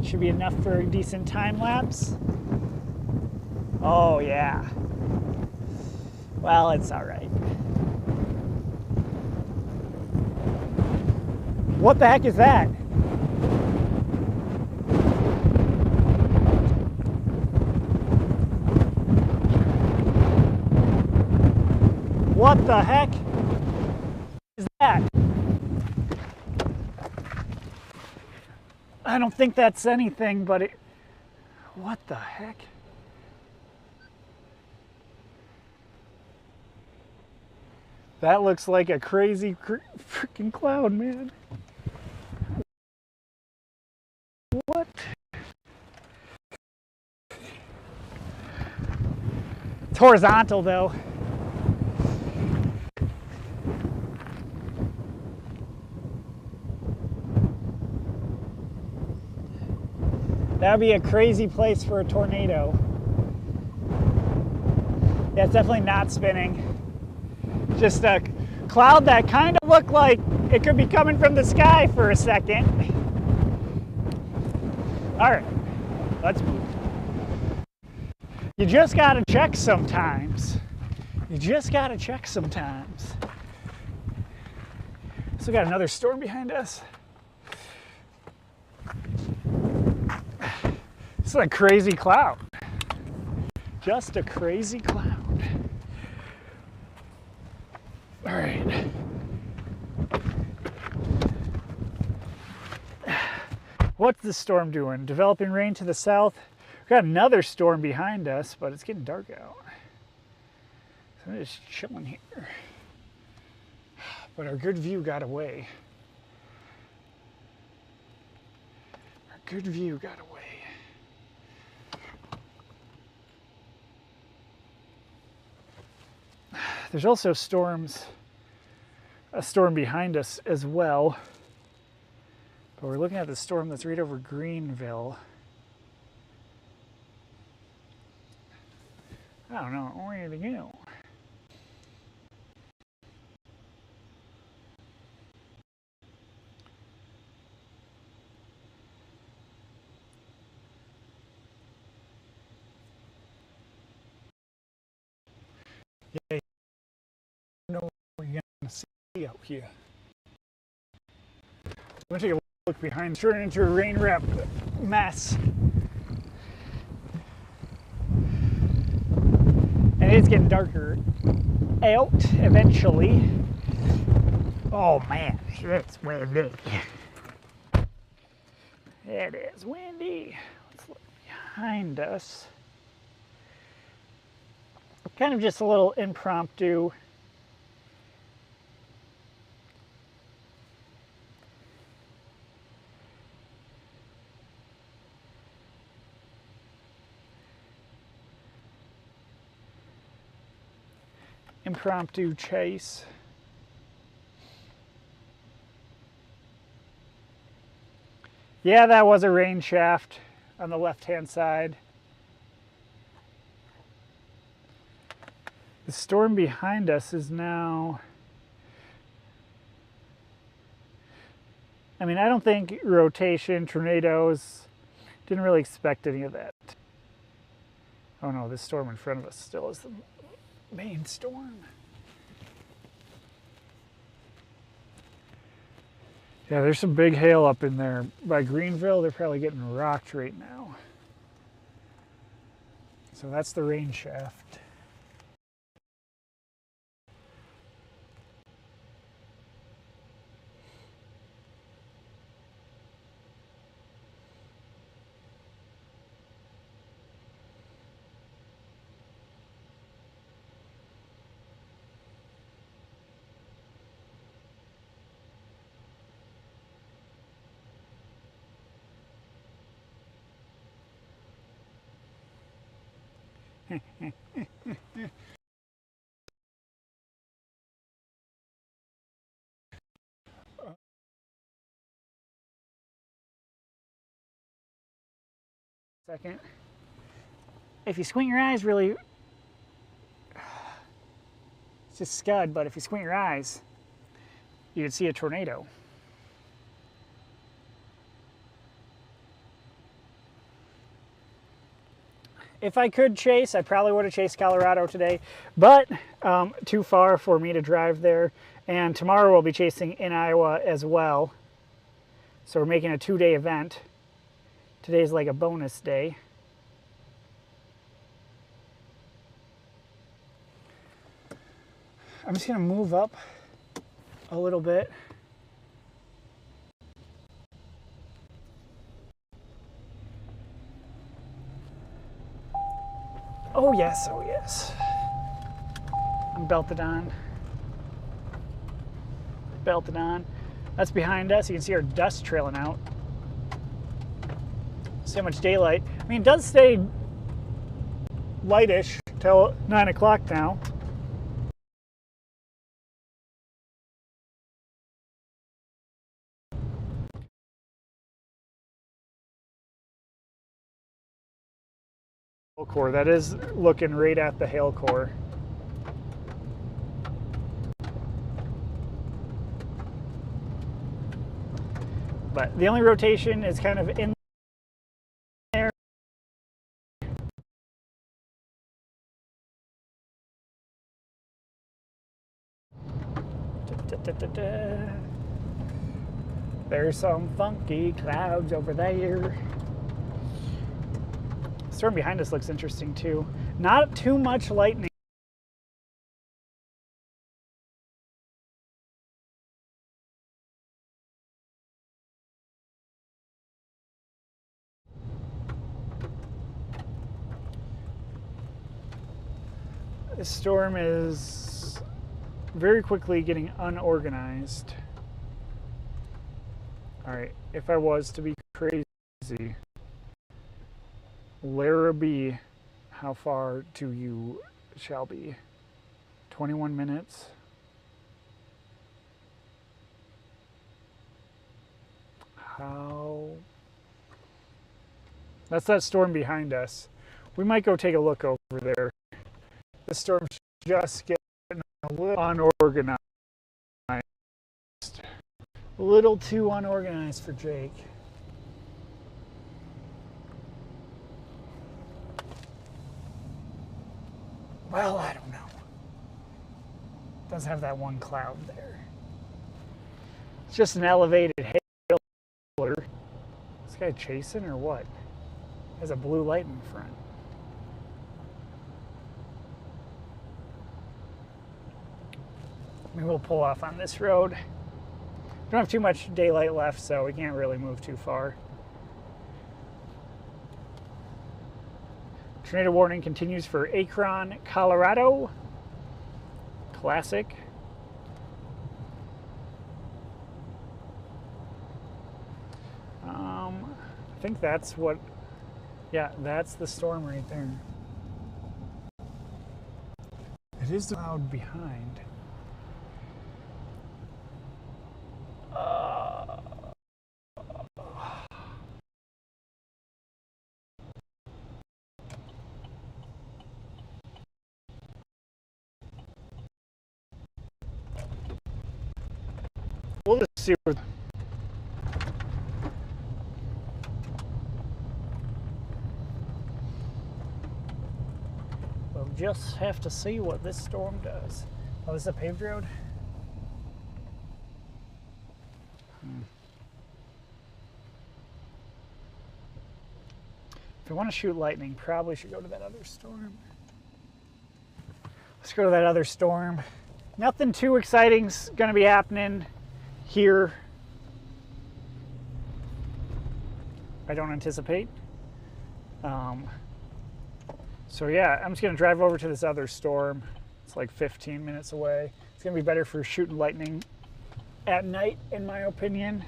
Should be enough for a decent time lapse. Oh yeah. Well, it's all right. What the heck is that? What the heck is that? I don't think that's anything, but what the heck? That looks like a crazy freaking cloud, man. What? It's horizontal though. That would be a crazy place for a tornado. Yeah, it's definitely not spinning. Just a cloud that kind of looked like it could be coming from the sky for a second. All right, let's move. You just gotta check sometimes. You just gotta check sometimes. So we got another storm behind us. This is a crazy cloud. Just a crazy cloud. All right. What's the storm doing? Developing rain to the south. We've got another storm behind us, but it's getting dark out. So I'm just chilling here. But our good view got away. Our good view got away. There's also a storm behind us as well. But we're looking at the storm that's right over Greenville. I don't know where to go. Yeah, you know what we're going to see out here. I'm going to take a look behind, turn into a rain wrap mess. And it's getting darker out eventually. Oh man, it's windy. It is windy. Let's look behind us. Kind of just a little impromptu. Impromptu chase. Yeah, that was a rain shaft on the left-hand side. The storm behind us is now... I mean, I don't think rotation, tornadoes, didn't really expect any of that. Oh no, this storm in front of us still is the main storm. Yeah, there's some big hail up in there. By Greenville, they're probably getting rocked right now. So that's the rain shaft. Second. If you squint your eyes really, it's just scud, but if you squint your eyes, you can see a tornado. If I could chase, I probably would have chased Colorado today, but too far for me to drive there. And tomorrow we'll be chasing in Iowa as well. So we're making a 2-day event. Today's like a bonus day. I'm just gonna move up a little bit. Oh yes, oh yes. I'm belted on. Belted on. That's behind us. You can see our dust trailing out. See how much daylight. I mean, it does stay lightish till 9 o'clock now. core. That is looking right at the hail core. But the only rotation is kind of in there. There's some funky clouds over there. The storm behind us looks interesting too. Not too much lightning. This storm is very quickly getting unorganized. All right, if I was to be crazy, Lara B, how far to you shall be? 21 minutes. How? That's that storm behind us. We might go take a look over there. The storm's just getting a little unorganized. A little too unorganized for Jake. Well, I don't know. Does have that one cloud there. It's just an elevated hail. This guy chasing or what? Has a blue light in front. Maybe we'll pull off on this road. Don't have too much daylight left, so we can't really move too far. Tornado warning continues for Akron, Colorado. Classic. I think that's what, yeah, that's the storm right there. It is the cloud behind. We'll just see what. We'll just have to see what this storm does. Oh, this is a paved road? If we want to shoot lightning, probably should go to that other storm. Let's go to that other storm. Nothing too exciting's going to be happening here. I don't anticipate. So yeah, I'm just going to drive over to this other storm. It's like 15 minutes away. It's going to be better for shooting lightning at night, in my opinion.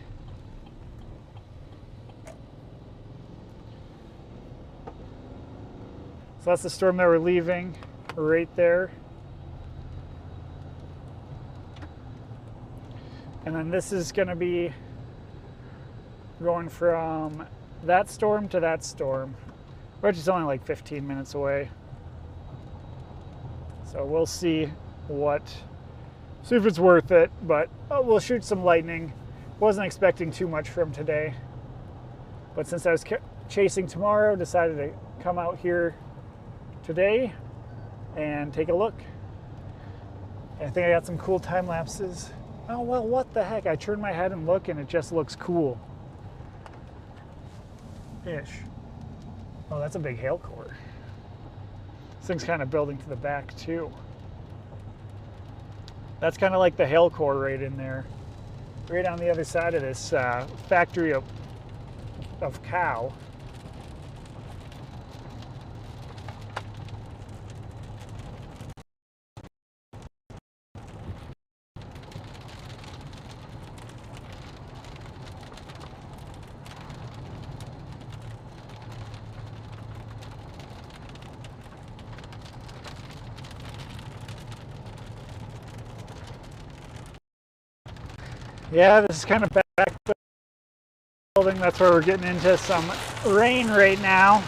So that's the storm that we're leaving right there. And then this is going to be going from that storm to that storm, which is only like 15 minutes away. So we'll see if it's worth it, but we'll shoot some lightning. Wasn't expecting too much from today, but since I was chasing tomorrow, decided to come out here today and take a look. I think I got some cool time lapses. Oh, well, what the heck? I turned my head and look and it just looks cool. Ish. Oh, that's a big hail core. This thing's kind of building to the back too. That's kind of like the hail core right in there. Right on the other side of this factory of cow. Yeah, this is kind of back building. That's where we're getting into some rain right now.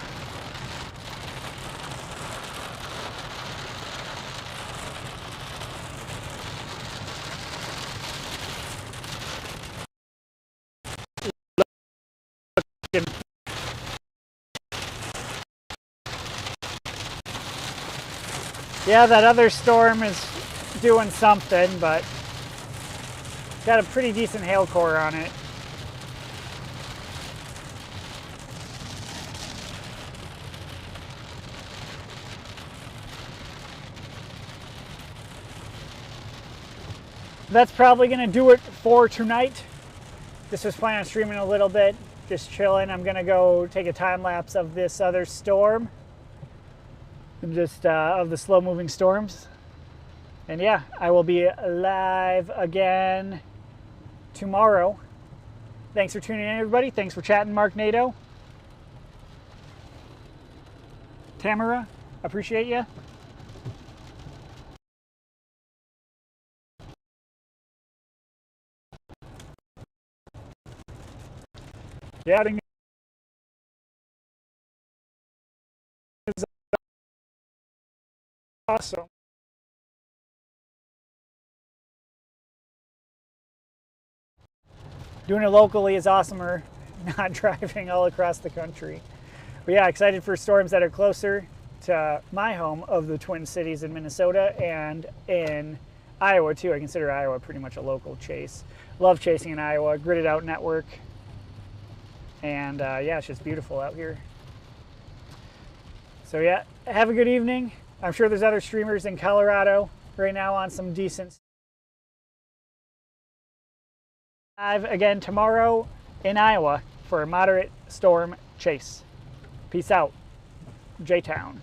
Yeah, that other storm is doing something, but got a pretty decent hail core on it. That's probably going to do it for tonight. This was planning on streaming a little bit, just chilling. I'm going to go take a time lapse of this other storm, just of the slow moving storms. And yeah, I will be live again tomorrow. Thanks for tuning in, everybody. Thanks for chatting, Mark Nato. Tamara, appreciate you. Yeah, it's awesome. Doing it locally is awesomer, not driving all across the country. But yeah, excited for storms that are closer to my home of the Twin Cities in Minnesota and in Iowa too. I consider Iowa pretty much a local chase. Love chasing in Iowa, gridded out network. And yeah, it's just beautiful out here. So yeah, have a good evening. I'm sure there's other streamers in Colorado right now on some decent. Live again tomorrow in Iowa for a moderate storm chase. Peace out, J-Town.